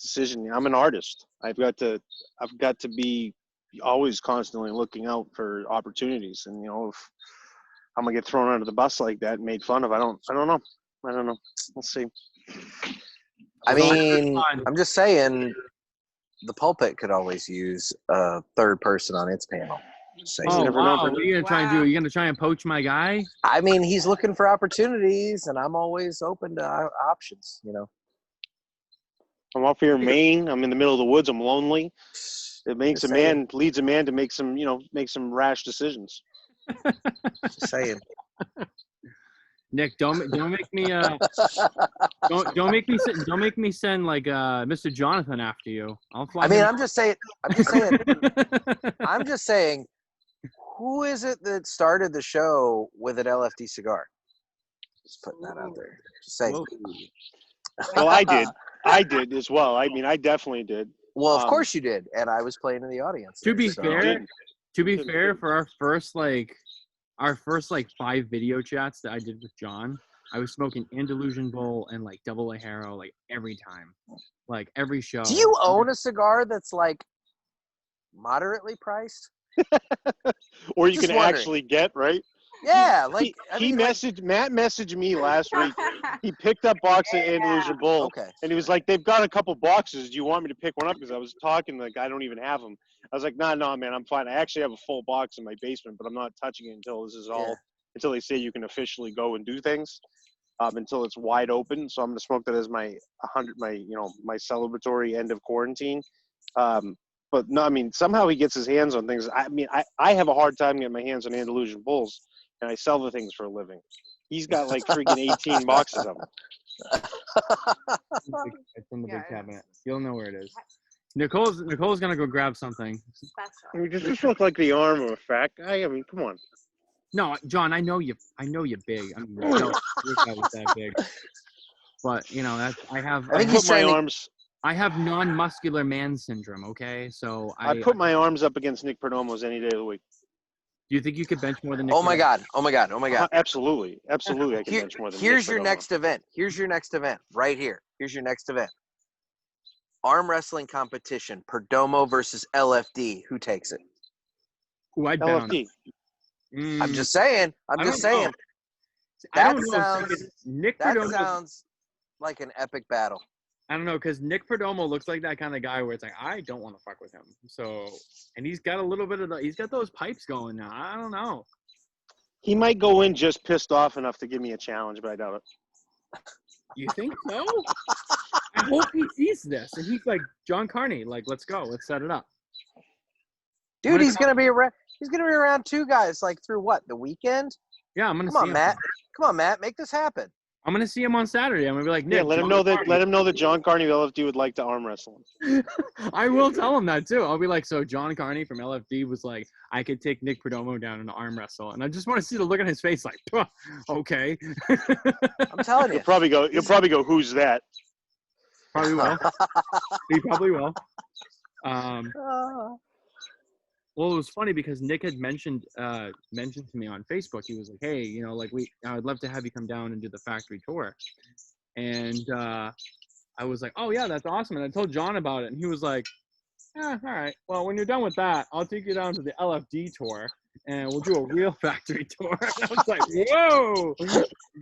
decision. I'm an artist. I've got to be always constantly looking out for opportunities. And you know, if I'm gonna get thrown under the bus like that and made fun of, I don't know. We'll see. I mean, I'm just saying, the pulpit could always use a third person on its panel. Oh, wow. What are you going to try and do? Are you going to try and poach my guy? I mean, he's looking for opportunities, and I'm always open to options, you know. I'm up here in Maine. I'm in the middle of the woods. I'm lonely. It leads a man to make some rash decisions. Just saying. Nick, don't make me don't make me send like Mr. Jonathan after you. I'll fly. I mean, I'm just saying. Who is it that started the show with an LFD cigar? Just putting that out there. Just saying. Well, I did as well. I mean, I definitely did. Well, of course you did, and I was playing in the audience. To be fair, for our first 5 video chats that I did with John, I was smoking Andalusian Bowl and like Double Ajero like every time, like every show. Do you own a cigar that's like moderately priced? Or you can actually get, right? Yeah, like Matt messaged me last week. He picked up box of Andalusian Bowl, and he was like, "They've got a couple boxes. Do you want me to pick one up?" Because I was talking like I don't even have them. I was like, "No, man, I'm fine. I actually have a full box in my basement, but I'm not touching it until this is all until they say you can officially go and do things, until it's wide open. So I'm gonna smoke that as my celebratory end of quarantine." But no, I mean, somehow he gets his hands on things. I mean, I have a hard time getting my hands on Andalusian Bulls, and I sell the things for a living. He's got like freaking 18 boxes of them. It's in the big cabinet. You'll know where it is. Nicole's gonna go grab something. I mean, does this look like the arm of a fat guy? I mean, come on. No, John, I know you're big. I mean, no, your guy was that big. But you know, I have non-muscular man syndrome. Okay, so I put my arms up against Nick Perdomo's any day of the week. Do you think you could bench more than Nick? Oh my god! Absolutely, I can bench more than. Here's Nick your Perdomo. next event. Here's your next event right here. Here's your next event. Arm wrestling competition: Perdomo versus LFD. Who takes it? Who I'd bet on. LFD. I'm just saying. That sounds like an epic battle. I don't know, because Nick Perdomo looks like that kind of guy where it's like, I don't want to fuck with him. So, and he's got a little bit of he's got those pipes going now. I don't know. He might go in just pissed off enough to give me a challenge, but I doubt it. You think so? I hope he sees this and he's like, John Carney, like, let's go, let's set it up. Dude, he's gonna be around. He's gonna be around 2 guys like through what, the weekend? Yeah, I'm gonna. Come on, Matt. Make this happen. I'm gonna see him on Saturday. I'm gonna be like, Nick. Yeah, let him know that John Carney of LFD would like to arm wrestle him. I will tell him that too. I'll be like, so John Carney from LFD was like, I could take Nick Perdomo down in an arm wrestle, and I just want to see the look on his face, like, okay. I'm telling you. You'll probably go. Who's that? Probably will. He probably will. Well, it was funny because Nick had mentioned to me on Facebook. He was like, "Hey, you know, like I would love to have you come down and do the factory tour." And I was like, "Oh yeah, that's awesome." And I told John about it, and he was like, "Yeah, all right. Well, when you're done with that, I'll take you down to the LFD tour, and we'll do a real factory tour." And I was like, "Whoa,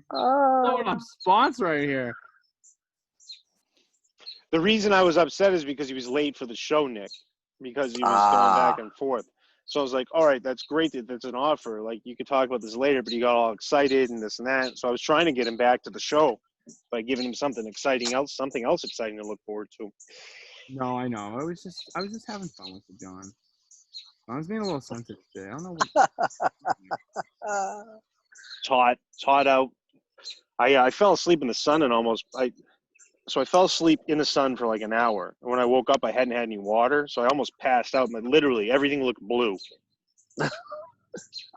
blowing up spots right here." The reason I was upset is because he was late for the show, Nick, because he was going back and forth. So I was like, all right, that's great that that's an offer. Like, you could talk about this later, but he got all excited and this and that. So I was trying to get him back to the show by giving him something else exciting to look forward to. No, I know. I was just having fun with it, John. I was being a little sensitive today. I don't know what. Taught out. I fell asleep in the sun and so I fell asleep in the sun for like an hour. And when I woke up, I hadn't had any water, so I almost passed out. And literally, everything looked blue. I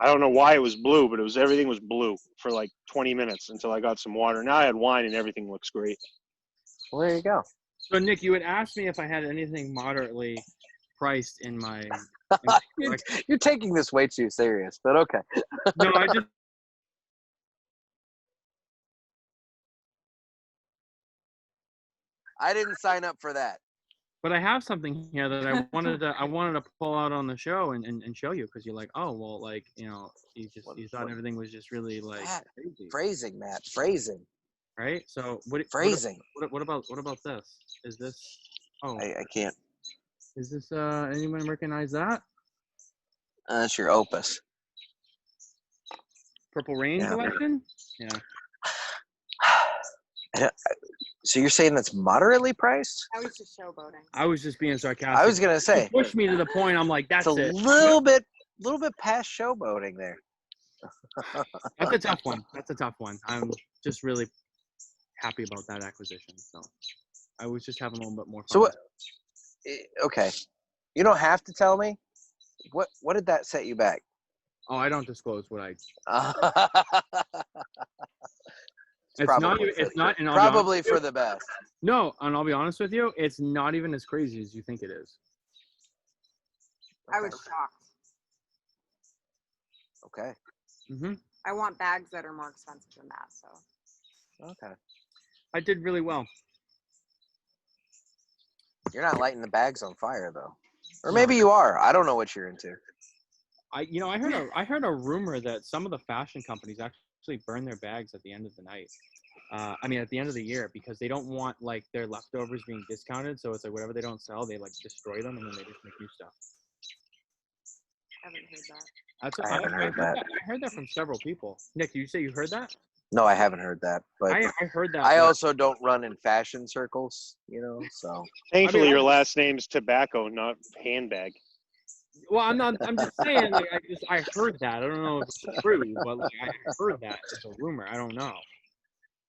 don't know why it was blue, but everything was blue for like 20 minutes until I got some water. Now I had wine, and everything looks great. Well, there you go. So, Nick, you had asked me if I had anything moderately priced in my. You're taking this way too serious, but okay. No, I just. I didn't sign up for that. But I have something here that I wanted to pull out on the show and show you, because you're like, oh well, like, you know, you thought everything was just really like crazy. Phrasing, Matt. Phrasing. Right. So phrasing. What about this? Is this? Oh, I can't. Is this? Anyone recognize that? That's your Opus. Purple Rain collection. Yeah. So you're saying that's moderately priced? I was just showboating. I was just being sarcastic. I was gonna say. You pushed me to the point. I'm like, that's it's a little bit past showboating there. That's a tough one. I'm just really happy about that acquisition. So I was just having a little bit more fun. So what? Okay, you don't have to tell me. What did that set you back? Oh, I don't disclose what I. It's probably for the best. No, and I'll be honest with you, it's not even as crazy as you think it is. I was shocked. Okay. Mhm. I want bags that are more expensive than that. So. Okay. I did really well. You're not lighting the bags on fire though, or maybe you are. I don't know what you're into. I heard a rumor that some of the fashion companies actually burn their bags at the end of the night. At the end of the year, because they don't want like their leftovers being discounted. So it's like whatever they don't sell, they like destroy them and then they just make new stuff. I haven't heard that. I heard that from several people. Nick, did you say you heard that? No, I haven't heard that. But I heard that. I also don't run in fashion circles, so. Thankfully, your last name's Tobacco, not Handbag. Well, I'm just saying. Like, I heard that. I don't know if it's true, but like, I heard that. It's a rumor. I don't know.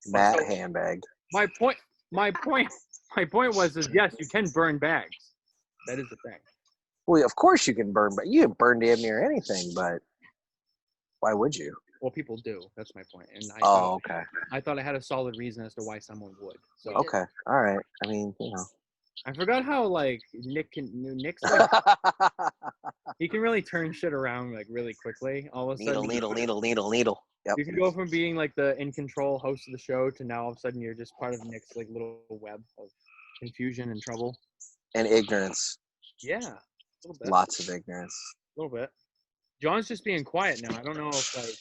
Matt Handbag. My point was yes, you can burn bags. That is the thing. Well, of course you can burn, but you can burn damn near anything. But why would you? Well, people do. That's my point. And okay. I thought I had a solid reason as to why someone would. So okay, all right. I mean, I forgot how like Nick's like, he can really turn shit around like really quickly. All of a sudden, needle. Yep. You can go from being like the in control host of the show to now all of a sudden you're just part of Nick's like little web of confusion and trouble and ignorance. Yeah, a little bit. Lots of ignorance. A little bit. John's just being quiet now. I don't know if like.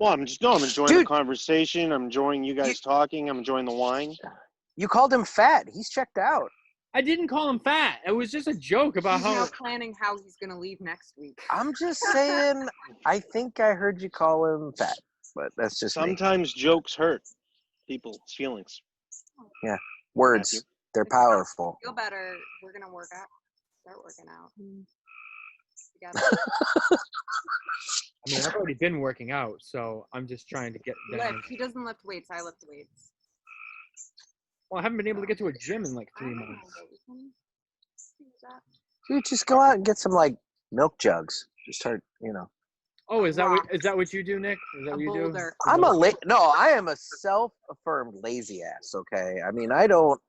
Well, I'm enjoying the conversation. I'm enjoying you guys talking. I'm enjoying the wine. You called him fat. He's checked out. I didn't call him fat. It was just a joke about he's now planning how he's going to leave next week. I'm just saying, I think I heard you call him fat, but that's just Sometimes jokes hurt people's feelings. Yeah. Words. They're powerful. Feel better. We're going to start working out. together. I mean, I've already been working out, so I'm just trying to get down. He doesn't lift weights. I lift weights. Well, I haven't been able to get to a gym in like 3 months. Dude, just go out and get some like milk jugs. Just start, Oh, is that what you do, Nick? Is that what you do? I am a self-affirmed lazy ass. Okay, I mean, I don't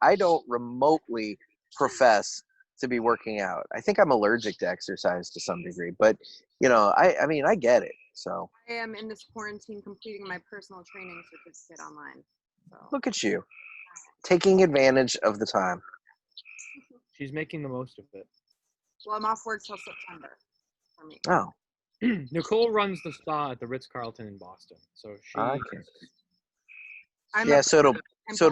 remotely profess to be working out. I think I'm allergic to exercise to some degree, but I mean, I get it. So I am in this quarantine completing my personal training certificate online. So. Look at you, taking advantage of the time. She's making the most of it. Well, I'm off work till September for me. Oh. Nicole runs the spa at the Ritz-Carlton in Boston, so she. Okay. So it'll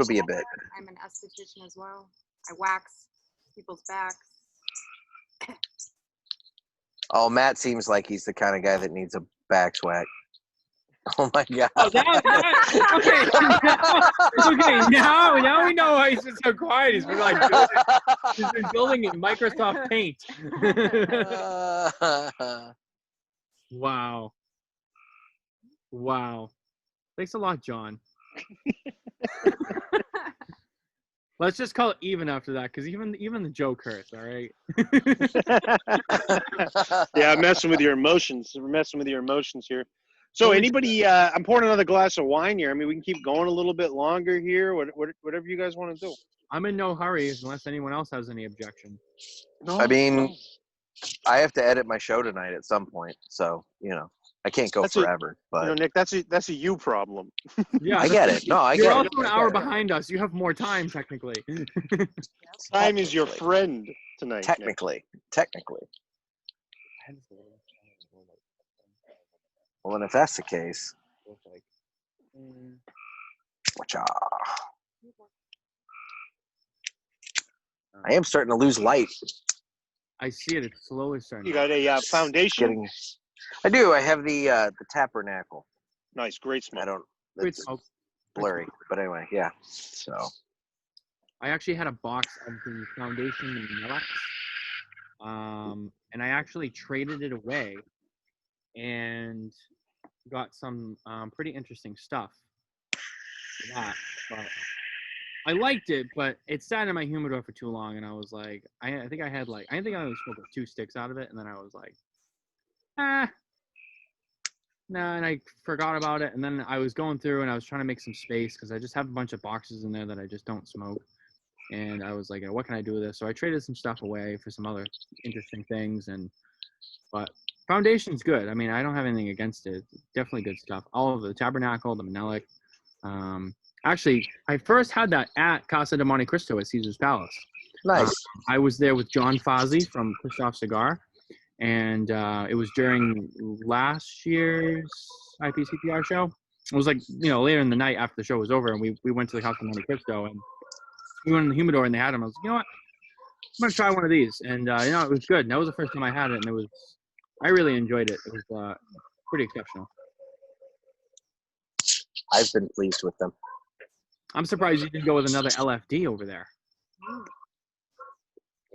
be a bit. I'm an esthetician as well. I wax people's backs. Oh, Matt seems like he's the kind of guy that needs a back swag. Oh my God. Oh, okay. Now we know why he's been so quiet. He's been building in Microsoft Paint. Wow. Thanks a lot, John. Let's just call it even after that, because even the joke hurts. All right. Yeah, I'm messing with your emotions. We're messing with your emotions here. So anybody, I'm pouring another glass of wine here. I mean, we can keep going a little bit longer here. Whatever you guys want to do. I'm in no hurry unless anyone else has any objection. I mean, I have to edit my show tonight at some point, so I can't go forever. But Nick, that's a you problem. Yeah, I get it. No, I get it. You're also an hour behind us. You have more time, technically. Time is your friend tonight. Technically. Well, and if that's the case, I am starting to lose light. I see it. It's slowly starting. You got a foundation? I do. I have the tabernacle. Nice, great smoke. It's blurry, but anyway, yeah. So I actually had a box of the foundation in Millex, and I actually traded it away and got some pretty interesting stuff for that. But I liked it, but it sat in my humidor for too long, and I was like, I think I only smoked like 2 sticks out of it, and then I was like, no, and I forgot about it. And then I was going through and I was trying to make some space because I just have a bunch of boxes in there that I just don't smoke. And I was like, what can I do with this? So I traded some stuff away for some other interesting things. But foundation's good. I mean, I don't have anything against it. It's definitely good stuff. All of the Tabernacle, the Manelic. Actually, I first had that at Casa de Monte Cristo at Caesar's Palace. Nice. I was there with John Fazzi from Christoph Cigar. And it was during last year's IPCPR show. It was like, later in the night after the show was over, and we went to the House of Monte Cristo, and we went in the humidor, and they had them. I was like, you know what? I'm going to try one of these. And, it was good. And that was the first time I had it, and I really enjoyed it. It was pretty exceptional. I've been pleased with them. I'm surprised you didn't go with another LFD over there.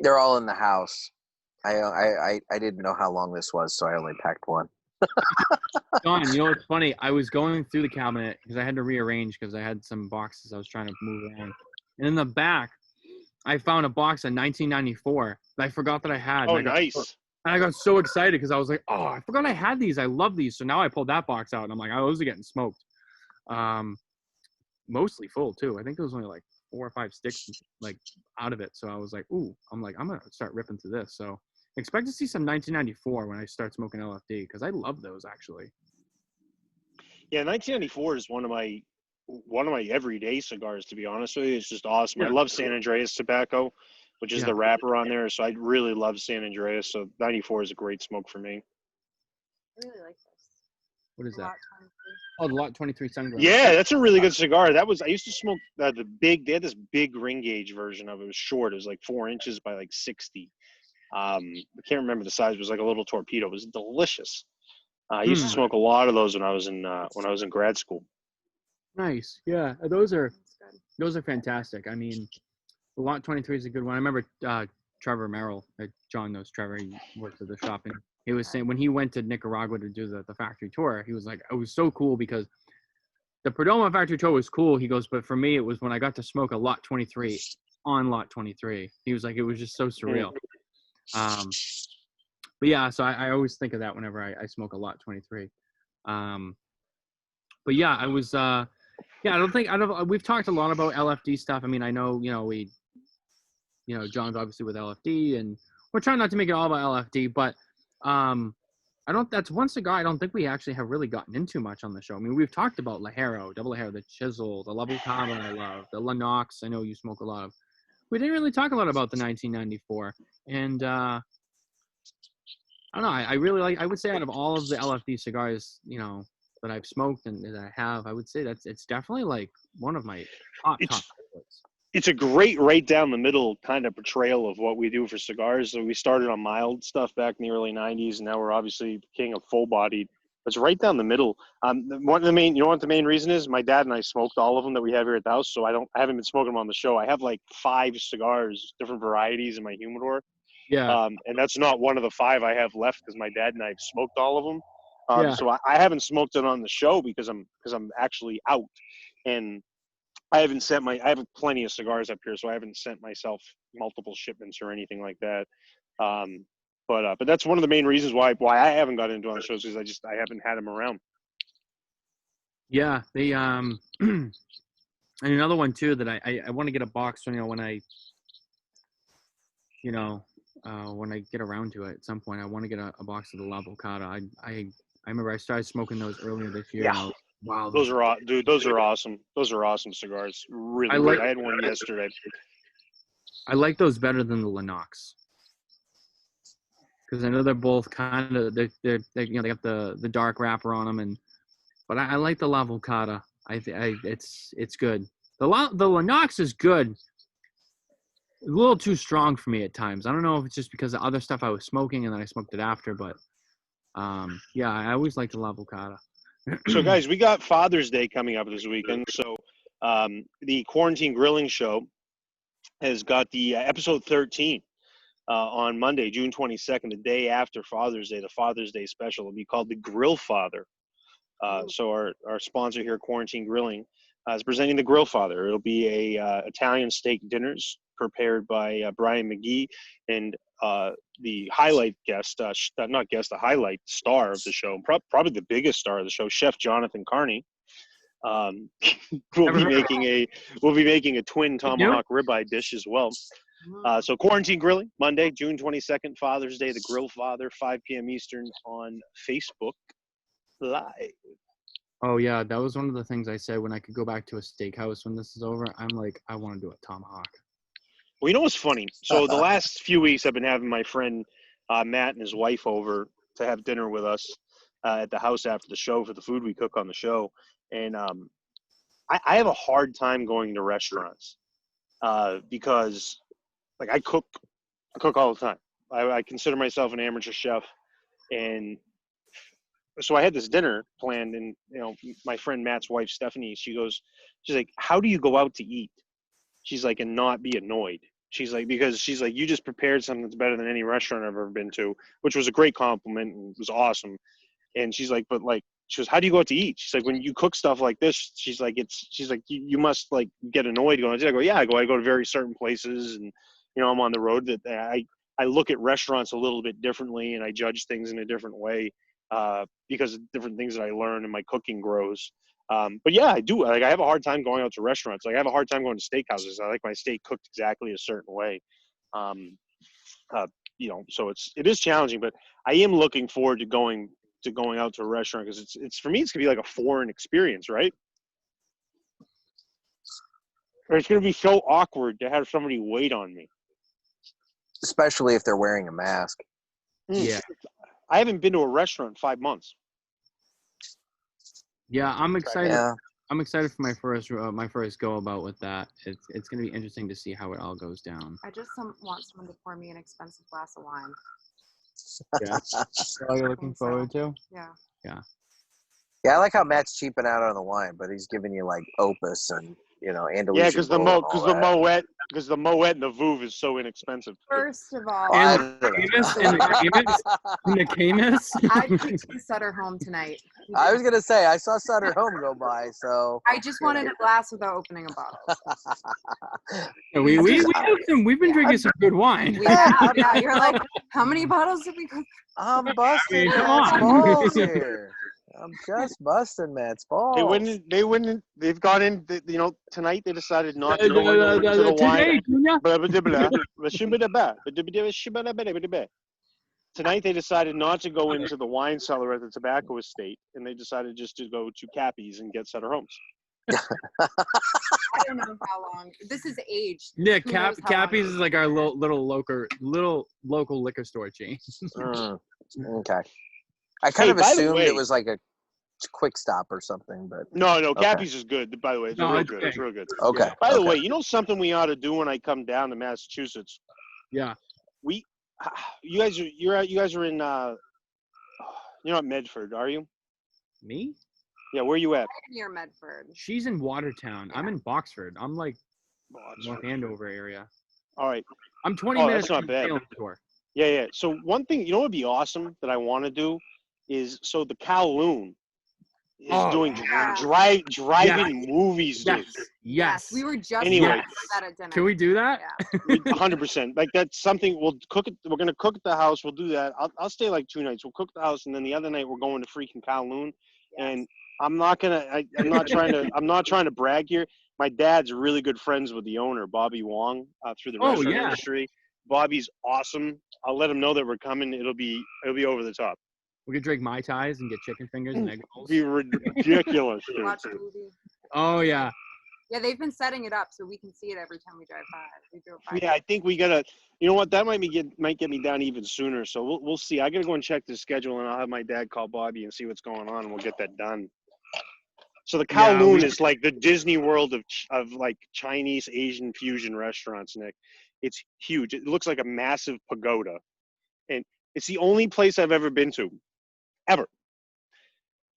They're all in the house. I didn't know how long this was, so I only packed one. Don, what's funny? I was going through the cabinet because I had to rearrange because I had some boxes I was trying to move around. And in the back, I found a box of 1994 that I forgot that I had. Oh, nice. And I got so excited because I was like, oh, I forgot I had these. I love these. So now I pulled that box out, and I'm like, those are getting smoked. Mostly full, too. I think there was only like 4 or 5 sticks like out of it. So I was like, I'm going to start ripping through this. So expect to see some 1994 when I start smoking LFD because I love those actually. Yeah, 1994 is one of my everyday cigars. To be honest with you, it's just awesome. Yeah. I love San Andreas Tobacco, which is the wrapper on there. So I really love San Andreas. So 94 is a great smoke for me. I really like this. What is that? Oh, the Lot 23 Sunglass. Yeah, that's a really good cigar. I used to smoke they had this big ring gauge version of it. It was short. It was like 4 inches by like 60. I can't remember the size. It was like a little torpedo. It was delicious. I used to smoke a lot of those when I was in grad school. Nice. Yeah, those are fantastic. I mean, the Lot 23 is a good one. I remember Trevor Merrill. John knows Trevor. He works at the shop, and he was saying when he went to Nicaragua to do the factory tour, he was like, it was so cool because the Perdomo factory tour was cool. He goes, but for me, it was when I got to smoke a Lot 23 on Lot 23. He was like, it was just so surreal. But yeah, so I always think of that whenever I smoke a Lot 23. But yeah, I was, we've talked a lot about LFD stuff. I mean, I know, John's obviously with LFD, and we're trying not to make it all about LFD, but that's one cigar I don't think we actually have really gotten into much on the show. I mean, we've talked about Lajero, Double Lajero, the Chisel, the Level Cava I love, the Lennox I know you smoke a lot of. We didn't really talk a lot about the 1994. And I don't know, I really like, I would say out of all of the LFD cigars, that I've smoked and that I have, I would say it's definitely like one of my top favorites. It's a great right down the middle kind of portrayal of what we do for cigars. So we started on mild stuff back in the early 90s, and now we're obviously king of full-bodied. It's right down the middle. One of the main, what the main reason is? My dad and I smoked all of them that we have here at the house, so I haven't been smoking them on the show. I have like 5 cigars, different varieties in my humidor. Yeah. And that's not one of the 5 I have left because my dad and I have smoked all of them. So I haven't smoked it on the show because I'm actually out, and I have plenty of cigars up here, so I haven't sent myself multiple shipments or anything like that. But that's one of the main reasons why I haven't got into on the shows, is I haven't had them around. Yeah, they and another one too that I want to get a box when when I get around to it at some point. I want to get a box of the La Volcata. I remember I started smoking those earlier this year. Yeah. Wow, those are awesome. Those are awesome cigars. Really great. I had one yesterday. I like those better than the Lennox, because I know they're both kind of they got the dark wrapper on them, but I like the La Volcata. It's good. The Lennox is good. A little too strong for me at times. I don't know if it's just because of other stuff I was smoking and then I smoked it after, but yeah, I always like the La Volcata. So guys, we got Father's Day coming up this weekend. So the Quarantine Grilling Show has got the episode 13 on Monday, June 22nd, the day after Father's Day. The Father's Day special will be called the Grill Father. So our sponsor here, Quarantine Grilling, is presenting the Grill Father. It'll be a Italian steak dinners prepared by Brian McGee, and the highlight guest, the highlight star of the show, probably the biggest star of the show, Chef Jonathan Carney. We'll be making a twin tomahawk ribeye dish as well. So Quarantine Grilling, Monday, June 22nd, Father's Day, the Grill Father, 5 p.m. Eastern on Facebook Live. Oh yeah, that was one of the things I said when I could go back to a steakhouse when this is over. I'm like, I want to do a tomahawk. Well, you know what's funny? So the last few weeks I've been having my friend Matt and his wife over to have dinner with us at the house after the show for the food we cook on the show. And I have a hard time going to restaurants because, like, I cook all the time. I consider myself an amateur chef. And so I had this dinner planned, and, my friend Matt's wife, Stephanie, she's like, how do you go out to eat? She's like, and not be annoyed. She's like, because she's like, you just prepared something that's better than any restaurant I've ever been to, which was a great compliment and was awesome. And she's like, but like, she goes, how do you go out to eat? She's like, when you cook stuff like this, she's like, you must like get annoyed going. I go, yeah, I go to very certain places, and, I'm on the road, that I look at restaurants a little bit differently, and I judge things in a different way because of different things that I learn and my cooking grows. But yeah, I do. Like, I have a hard time going out to restaurants. Like, I have a hard time going to steakhouses. I like my steak cooked exactly a certain way. So it is challenging, but I am looking forward to going out to a restaurant, because it's for me, it's gonna be like a foreign experience, right? Or it's gonna be so awkward to have somebody wait on me, especially if they're wearing a mask. Yeah, I haven't been to a restaurant in 5 months. Yeah, I'm excited. Yeah. I'm excited for my first go about with that. It's gonna be interesting to see how it all goes down. I just want someone to pour me an expensive glass of wine. Yeah, that's all you're looking forward to. Yeah. Yeah, I like how Matt's cheaping out on the wine, but he's giving you like Opus and Andalusian. Yeah, because the Moet and the Vouv is so inexpensive. First of all, And the Camus. I picked the Sutter home tonight. I was gonna say I saw Sutter Home go by, so I just wanted a glass without opening a bottle. We've been drinking some good wine. Yeah, you're like, how many bottles did we go? I'm busting come Matt's on. balls here. I'm just busting Matt's balls. They've gone in, tonight they decided not to go into the wine. Tonight they decided not to go into the wine cellar at the tobacco estate, and they decided just to go to Cappy's and get Sutter Homes. I don't know how long. This is aged. Yeah, Cappy's is like our little local liquor store chain. Okay. I kind of assumed it was like a quick stop or something, but no, Cappy's is good. By the way, it's real good. It's real good. Okay. By the way, something we ought to do when I come down to Massachusetts? Yeah. You guys are in you're not Medford, are you? Me? Yeah, where are you at? I'm near Medford. She's in Watertown. I'm in Boxford. I'm like North Andover area. All right. I'm 20 minutes that's not bad. from the store. Yeah. So one thing, would be awesome that I want to do is, so the Kowloon is doing drive-in movies, dude. Yes. We were just anyway, talking about that at dinner. Can we do that? Yeah. 100%. Like, that's something we'll cook it. We're gonna cook at the house. We'll do that. I'll stay like 2 nights. We'll cook at the house, and then the other night we're going to freaking Kowloon. And I'm not trying to brag here. My dad's really good friends with the owner, Bobby Wong, through the restaurant industry. Bobby's awesome. I'll let him know that we're coming. It'll be over the top. We could drink Mai Tais and get chicken fingers and egg rolls. Be ridiculous. Watch a movie. Oh yeah. Yeah, they've been setting it up so we can see it every time we drive by. Yeah, I think we gotta. You know what? That might get me down even sooner. So we'll see. I gotta go and check the schedule, and I'll have my dad call Bobby and see what's going on, and we'll get that done. So the Kowloon is like the Disney World of like Chinese Asian fusion restaurants, Nick. It's huge. It looks like a massive pagoda, and it's the only place I've ever been to, ever.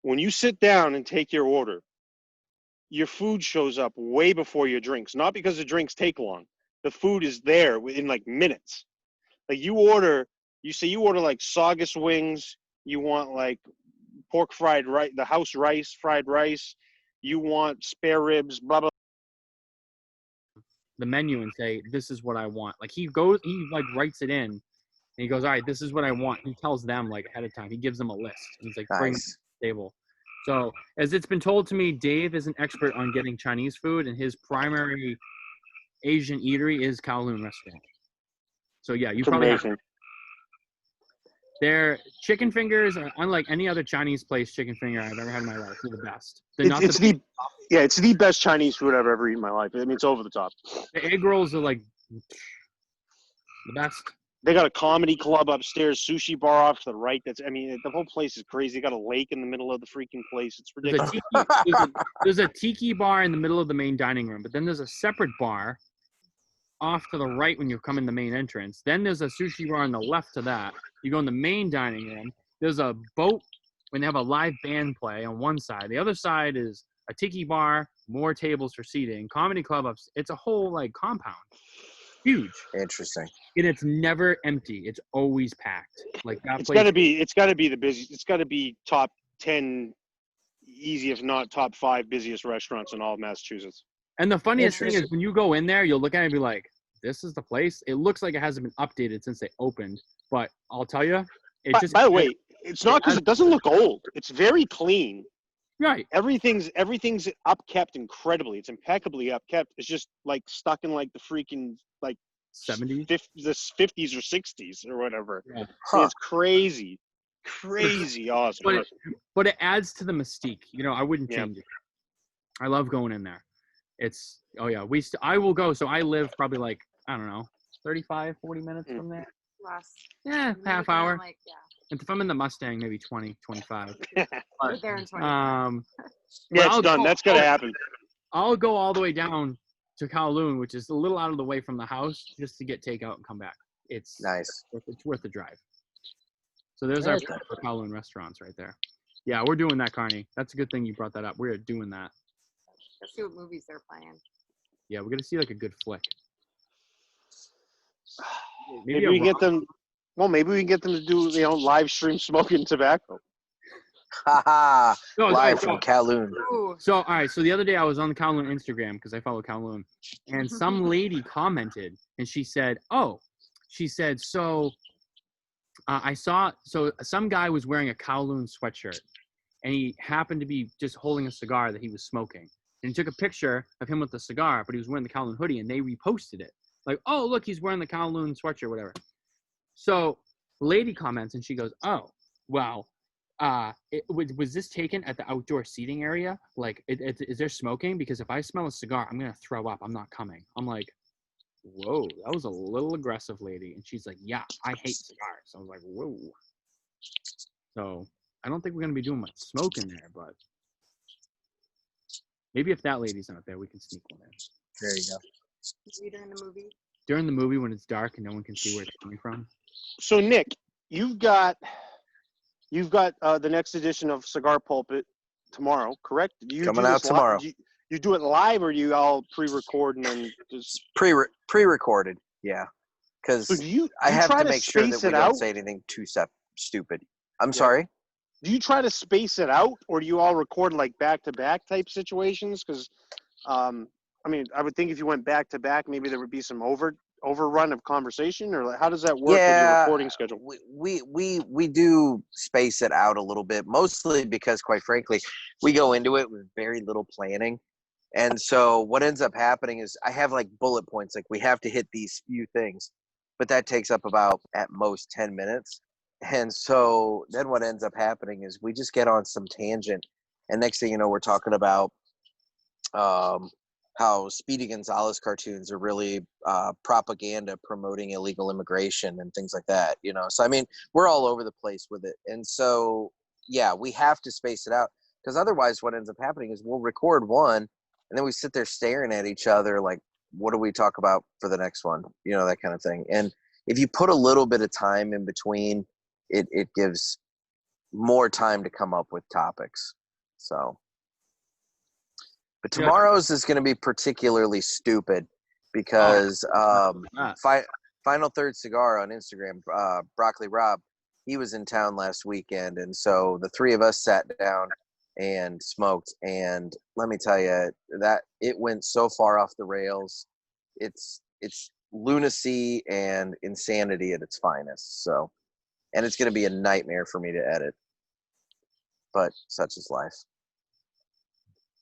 When you sit down and take your order, your food shows up way before your drinks. Not because the drinks take long. The food is there within like minutes. Like you order like saugus wings. You want like pork fried rice, the house fried rice. You want spare ribs, blah, blah. The menu and say, this is what I want. Like he like writes it in and he goes, all right, this is what I want. He tells them like ahead of time. He gives them a list. He's like, bring it to the table. So as it's been told to me, Dave is an expert on getting Chinese food, and his primary Asian eatery is Kowloon Restaurant. So yeah, you probably have their chicken fingers are unlike any other Chinese place chicken finger I've ever had in my life. They're the best. It's the best Chinese food I've ever eaten in my life. I mean, it's over the top. The egg rolls are like the best. They got a comedy club upstairs, sushi bar off to the right. The whole place is crazy. They got a lake in the middle of the freaking place. It's ridiculous. There's a tiki bar in the middle of the main dining room, but then there's a separate bar off to the right when you come in the main entrance. Then there's a sushi bar on the left to that. You go in the main dining room. There's a boat when they have a live band play on one side. The other side is a tiki bar, more tables for seating, comedy club ups. It's a whole like compound. Huge. Interesting. And it's never empty. It's always packed. Like that It's place. gotta be the busiest. It's gotta be top 10 easy, if not top 5 busiest restaurants in all of Massachusetts. And the funniest thing is when you go in there, you'll look at it and be like, this is the place. It looks like it hasn't been updated since they opened. But I'll tell you, by the way, it's not because it doesn't look old. It's very clean. Right. Everything's upkept incredibly. It's impeccably upkept. It's just like stuck in like the freaking like 70s, the 50s or 60s or whatever. Yeah. It's crazy awesome. But it adds to the mystique. I wouldn't change it. I love going in there. It's I will go. So I live probably like, I don't know, 35, 40 minutes from there. Less. Yeah, half hour. Like, yeah. And if I'm in the Mustang, maybe 20, 25. We're there in 20. It's done. That's gonna happen. I'll go all the way down to Kowloon, which is a little out of the way from the house, just to get takeout and come back. It's nice. It's worth the drive. So there's our Kowloon restaurants right there. Yeah, we're doing that, Carney. That's a good thing you brought that up. We're doing that. Let's see what movies they're playing. Yeah, we're gonna see like a good flick. Maybe we get them. Well, maybe we can get them to do live stream Smokin Tabacco. Haha. No, Live from Kowloon. So all right, so the other day I was on the Kowloon Instagram because I follow Kowloon, and some lady commented and she said, so I saw some guy was wearing a Kowloon sweatshirt and he happened to be just holding a cigar that he was smoking. And he took a picture of him with the cigar, but he was wearing the Kowloon hoodie, and they reposted it. Like, oh, look, he's wearing the Kowloon sweatshirt, whatever. So the lady comments, and she goes, oh, well, was this taken at the outdoor seating area? Like, is there smoking? Because if I smell a cigar, I'm going to throw up. I'm not coming. I'm like, whoa, that was a little aggressive, lady. And she's like, yeah, I hate cigars. I was like, whoa. So I don't think we're going to be doing much smoke in there, but maybe if that lady's not there, we can sneak one in. There you go. During the movie? During the movie when it's dark and no one can see where it's coming from. So, Nick, you've got the next edition of Cigar Pulpit tomorrow, correct? Coming out tomorrow. You do it live, or do you all pre-record and then just pre-recorded? Yeah, because I have to make sure that we don't say anything too stupid. I'm sorry. Do you try to space it out, or do you all record like back-to-back type situations? Because, I mean, I would think if you went back-to-back, maybe there would be some overrun of conversation, or like, how does that work with your recording schedule? We do space it out a little bit, mostly because, quite frankly, we go into it with very little planning. And so what ends up happening is I have like bullet points, like we have to hit these few things, but that takes up about at most 10 minutes. And so then what ends up happening is we just get on some tangent, and next thing you know, we're talking about how Speedy Gonzalez cartoons are really propaganda promoting illegal immigration and things like that, So, I mean, we're all over the place with it. And so, yeah, we have to space it out, because otherwise what ends up happening is we'll record one, and then we sit there staring at each other like, what do we talk about for the next one? That kind of thing. And if you put a little bit of time in between, it gives more time to come up with topics. So, but tomorrow's is going to be particularly stupid because Final Third Cigar on Instagram, Broccoli Rob, he was in town last weekend, and so the three of us sat down and smoked, and let me tell you that it went so far off the rails. It's lunacy and insanity at its finest. So. And it's going to be a nightmare for me to edit. But such is life.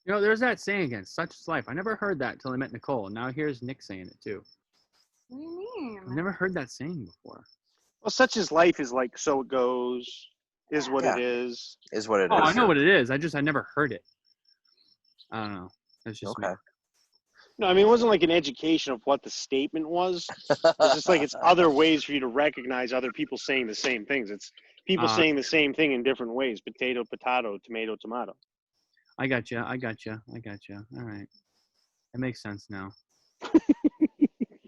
There's that saying again, such is life. I never heard that until I met Nicole. And now here's Nick saying it too. What do you mean? I've never heard that saying before. Well, such is life is like, so it goes, is what it is. Is what it is. Oh, I know what it is. I never heard it. I don't know. It's just okay. Me. No, I mean, it wasn't like an education of what the statement was. It's just like it's other ways for you to recognize other people saying the same things. It's people saying the same thing in different ways. Potato, potato, tomato, tomato. I got you. All right. That makes sense now.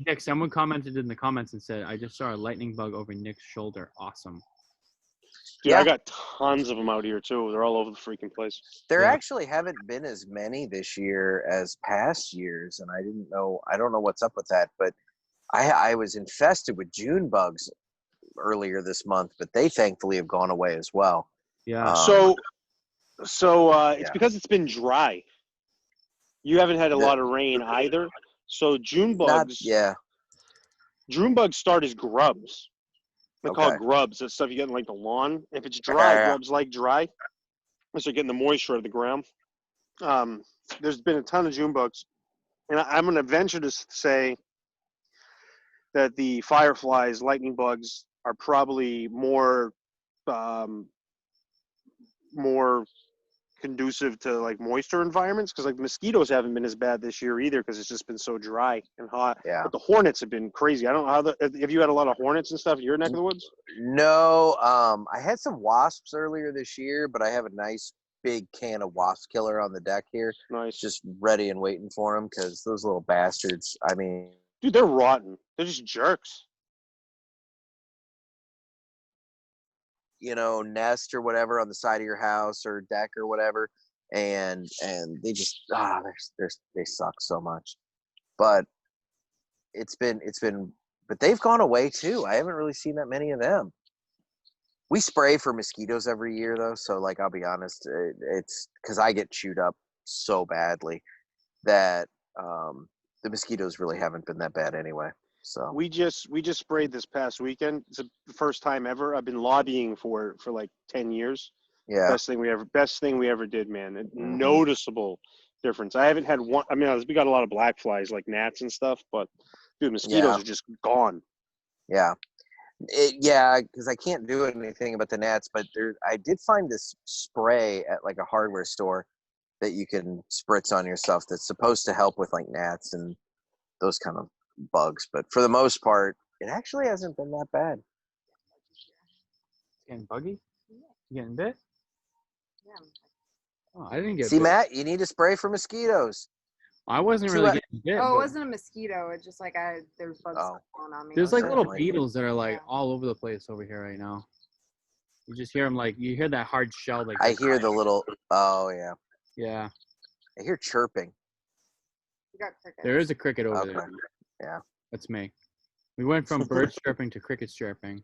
Nick, someone commented in the comments and said, I just saw a lightning bug over Nick's shoulder. Awesome. Dude, I got tons of them out here, too. They're all over the freaking place. There actually haven't been as many this year as past years, and I don't know what's up with that, but I was infested with June bugs earlier this month, but they thankfully have gone away as well. Yeah. It's because it's been dry. You haven't had a lot of rain either. So June bugs start as grubs. They call it grubs. That's stuff you get in like the lawn. If it's dry, grubs like dry. So getting the moisture out of the ground. There's been a ton of June bugs. And I'm going to venture to say that the fireflies, lightning bugs, are probably more conducive to like moisture environments, because like the mosquitoes haven't been as bad this year either, because it's just been so dry and hot. But the hornets have been crazy. I don't know have you had a lot of hornets and stuff in your neck of the woods? No, I had some wasps earlier this year, but I have a nice big can of wasp killer on the deck here. Nice. Just ready and waiting for them, because those little bastards, I mean, dude, they're rotten. They're just jerks. Nest or whatever on the side of your house or deck or whatever, and they just they suck so much. but it's been, but they've gone away too. I haven't really seen that many of them. We spray for mosquitoes every year though. So like, I'll be honest, it's because I get chewed up so badly that the mosquitoes really haven't been that bad anyway. So we just sprayed this past weekend. It's the first time ever. I've been lobbying for like 10 years. yeah. Best thing we ever did, man. Noticeable difference. I haven't had one. I mean, we got a lot of black flies like gnats and stuff, but dude, mosquitoes are just gone. Yeah. Because I can't do anything about the gnats, but I did find this spray at like a hardware store that you can spritz on yourself that's supposed to help with like gnats and those kind of bugs. But for the most part, it actually hasn't been that bad. Getting buggy? You getting bit? Yeah. Oh, I didn't get See, bit. Matt, you need to spray for mosquitoes. I wasn't really getting bit. Oh, but it wasn't a mosquito. It's just like there's bugs going on me. there's like little like- beetles that are like all over the place over here right now. You just hear them you hear that hard shell. Like I hear the little, oh yeah. Yeah. I hear chirping. You got crickets. There is a cricket over Okay. there. Yeah. That's me. We went from birds chirping to crickets chirping.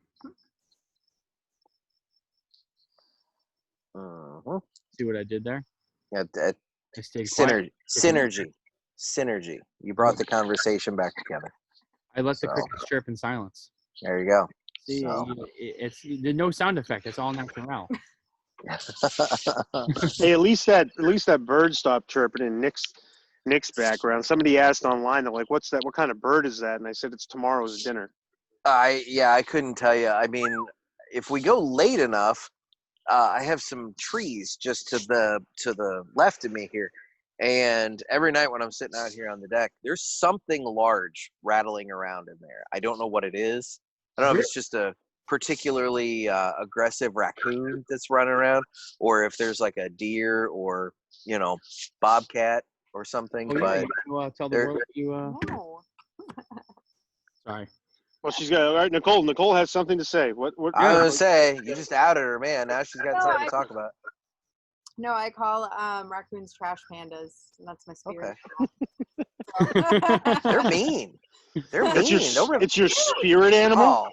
See what I did there? Yeah, I stayed quiet. Synergy. You brought the conversation back together. I let the crickets chirp in silence. There you go. See, So. it's there's no sound effect. It's all natural. Hey, at least that bird stopped chirping in Nick's background. Somebody asked online, they're like, "What's that? What kind of bird is that?" And I said, "It's tomorrow's dinner." I couldn't tell you. I mean, if we go late enough, I have some trees just to the left of me here, and every night when I'm sitting out here on the deck, there's something large rattling around in there. I don't know what it is. I don't know if it's just a particularly aggressive raccoon that's running around, or if there's like a deer or bobcat or something. Oh, but you tell the world that you. No. Sorry. Well, she's got all right. Nicole has something to say. What? I was gonna say, you just outed her, man. Now she's got something to talk about. No, I call raccoons trash pandas, and that's my spirit. Okay. They're mean. They're mean. It's your spirit animal. Oh,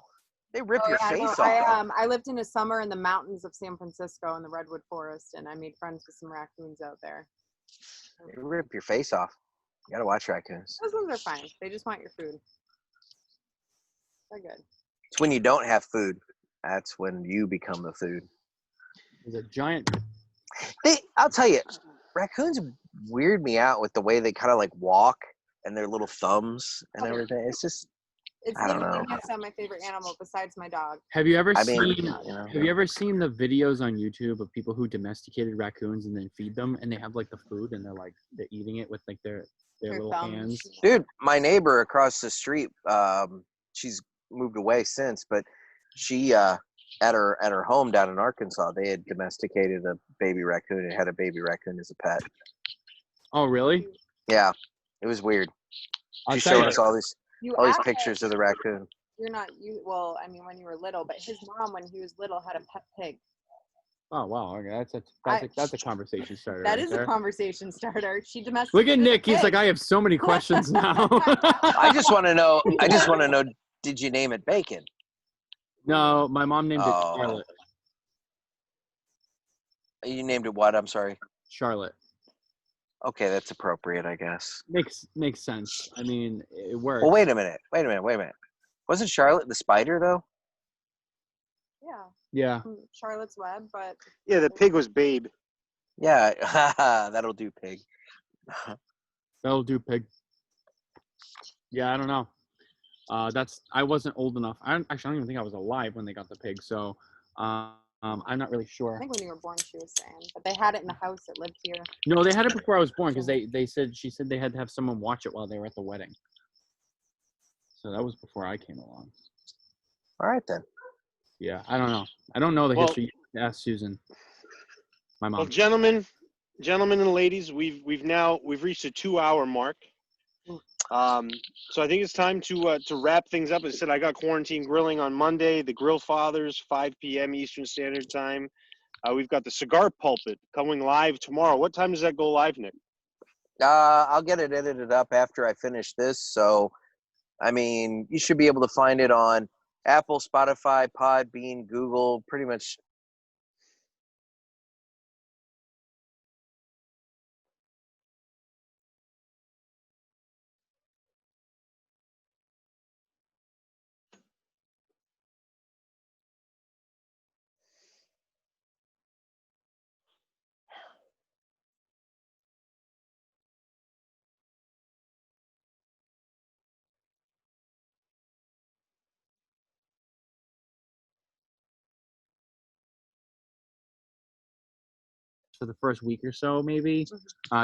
they rip your face off. I lived in a summer in the mountains of San Francisco in the redwood forest, and I made friends with some raccoons out there. They rip your face off. You gotta watch raccoons. Those ones are fine. They just want your food. They're good. It's when you don't have food. That's when you become the food. There's a giant. I'll tell you, raccoons weird me out with the way they kind of like walk and their little thumbs and everything. It's just, I don't know. It's not my favorite animal besides my dog. Have you ever I mean, seen? Have you ever seen the videos on YouTube of people who domesticated raccoons and then feed them, and they have like the food and they're eating it with like their little thumbs. hands? Dude, my neighbor across the street, she's moved away since, but she at her home down in Arkansas, they had domesticated a baby raccoon and had a baby raccoon as a pet. Oh, really? Yeah, it was weird. She showed us all these pictures of the raccoon. You're not you. Well, I mean, when you were little, but his mom, when he was little, had a pet pig. Oh wow, okay, that's a conversation starter. That right is there. a conversation starter. She domesticated. Look at Nick. a He's pig. like, I have so many questions now. I just want to know. Did you name it Bacon? No, my mom named it Charlotte. You named it what? I'm sorry. Charlotte. Okay, that's appropriate, I guess. Makes sense. I mean, it works. Well, wait a minute. Wasn't Charlotte the spider though? Yeah. Yeah. Charlotte's Web, but. Yeah, the pig was Babe. Yeah, that'll do, pig. That'll do, pig. Yeah, I don't know. I wasn't old enough. I don't even think I was alive when they got the pig. So, I'm not really sure. I think when you were born, she was saying, but they had it in the house that lived here. No, they had it before I was born because she said they had to have someone watch it while they were at the wedding. So that was before I came along. All right then. Yeah, I don't know. I don't know the history. Ask Susan, my mom. Well, gentlemen and ladies, we've reached a 2-hour mark. So I think it's time to wrap things up. As I said, I got quarantine grilling on Monday. The Grill Fathers, 5 p.m. Eastern Standard Time. We've got the Cigar Pulpit going live tomorrow. What time does that go live, Nick? I'll get it edited up after I finish this. So, I mean, you should be able to find it on Apple, Spotify, Podbean, Google, pretty much. For the first week or so, maybe,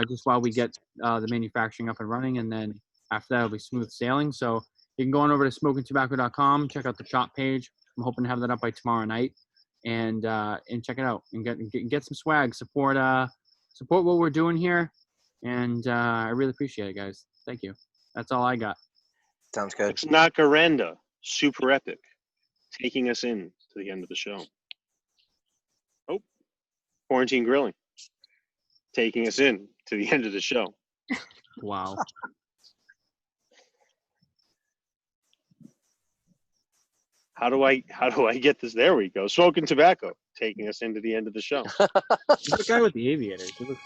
just while we get the manufacturing up and running, and then after that it'll be smooth sailing. So you can go on over to smokintabacco.com, check out the shop page. I'm hoping to have that up by tomorrow night, and check it out and get some swag. Support what we're doing here, and I really appreciate it, guys. Thank you. That's all I got. Sounds good. It's Nakarenda, super epic, taking us in to the end of the show. Oh, Quarantine Grilling, taking us in to the end of the show. Wow. How do I get this? There we go. Smokin Tabacco, taking us into the end of the show. He's the guy with the aviators. He looks...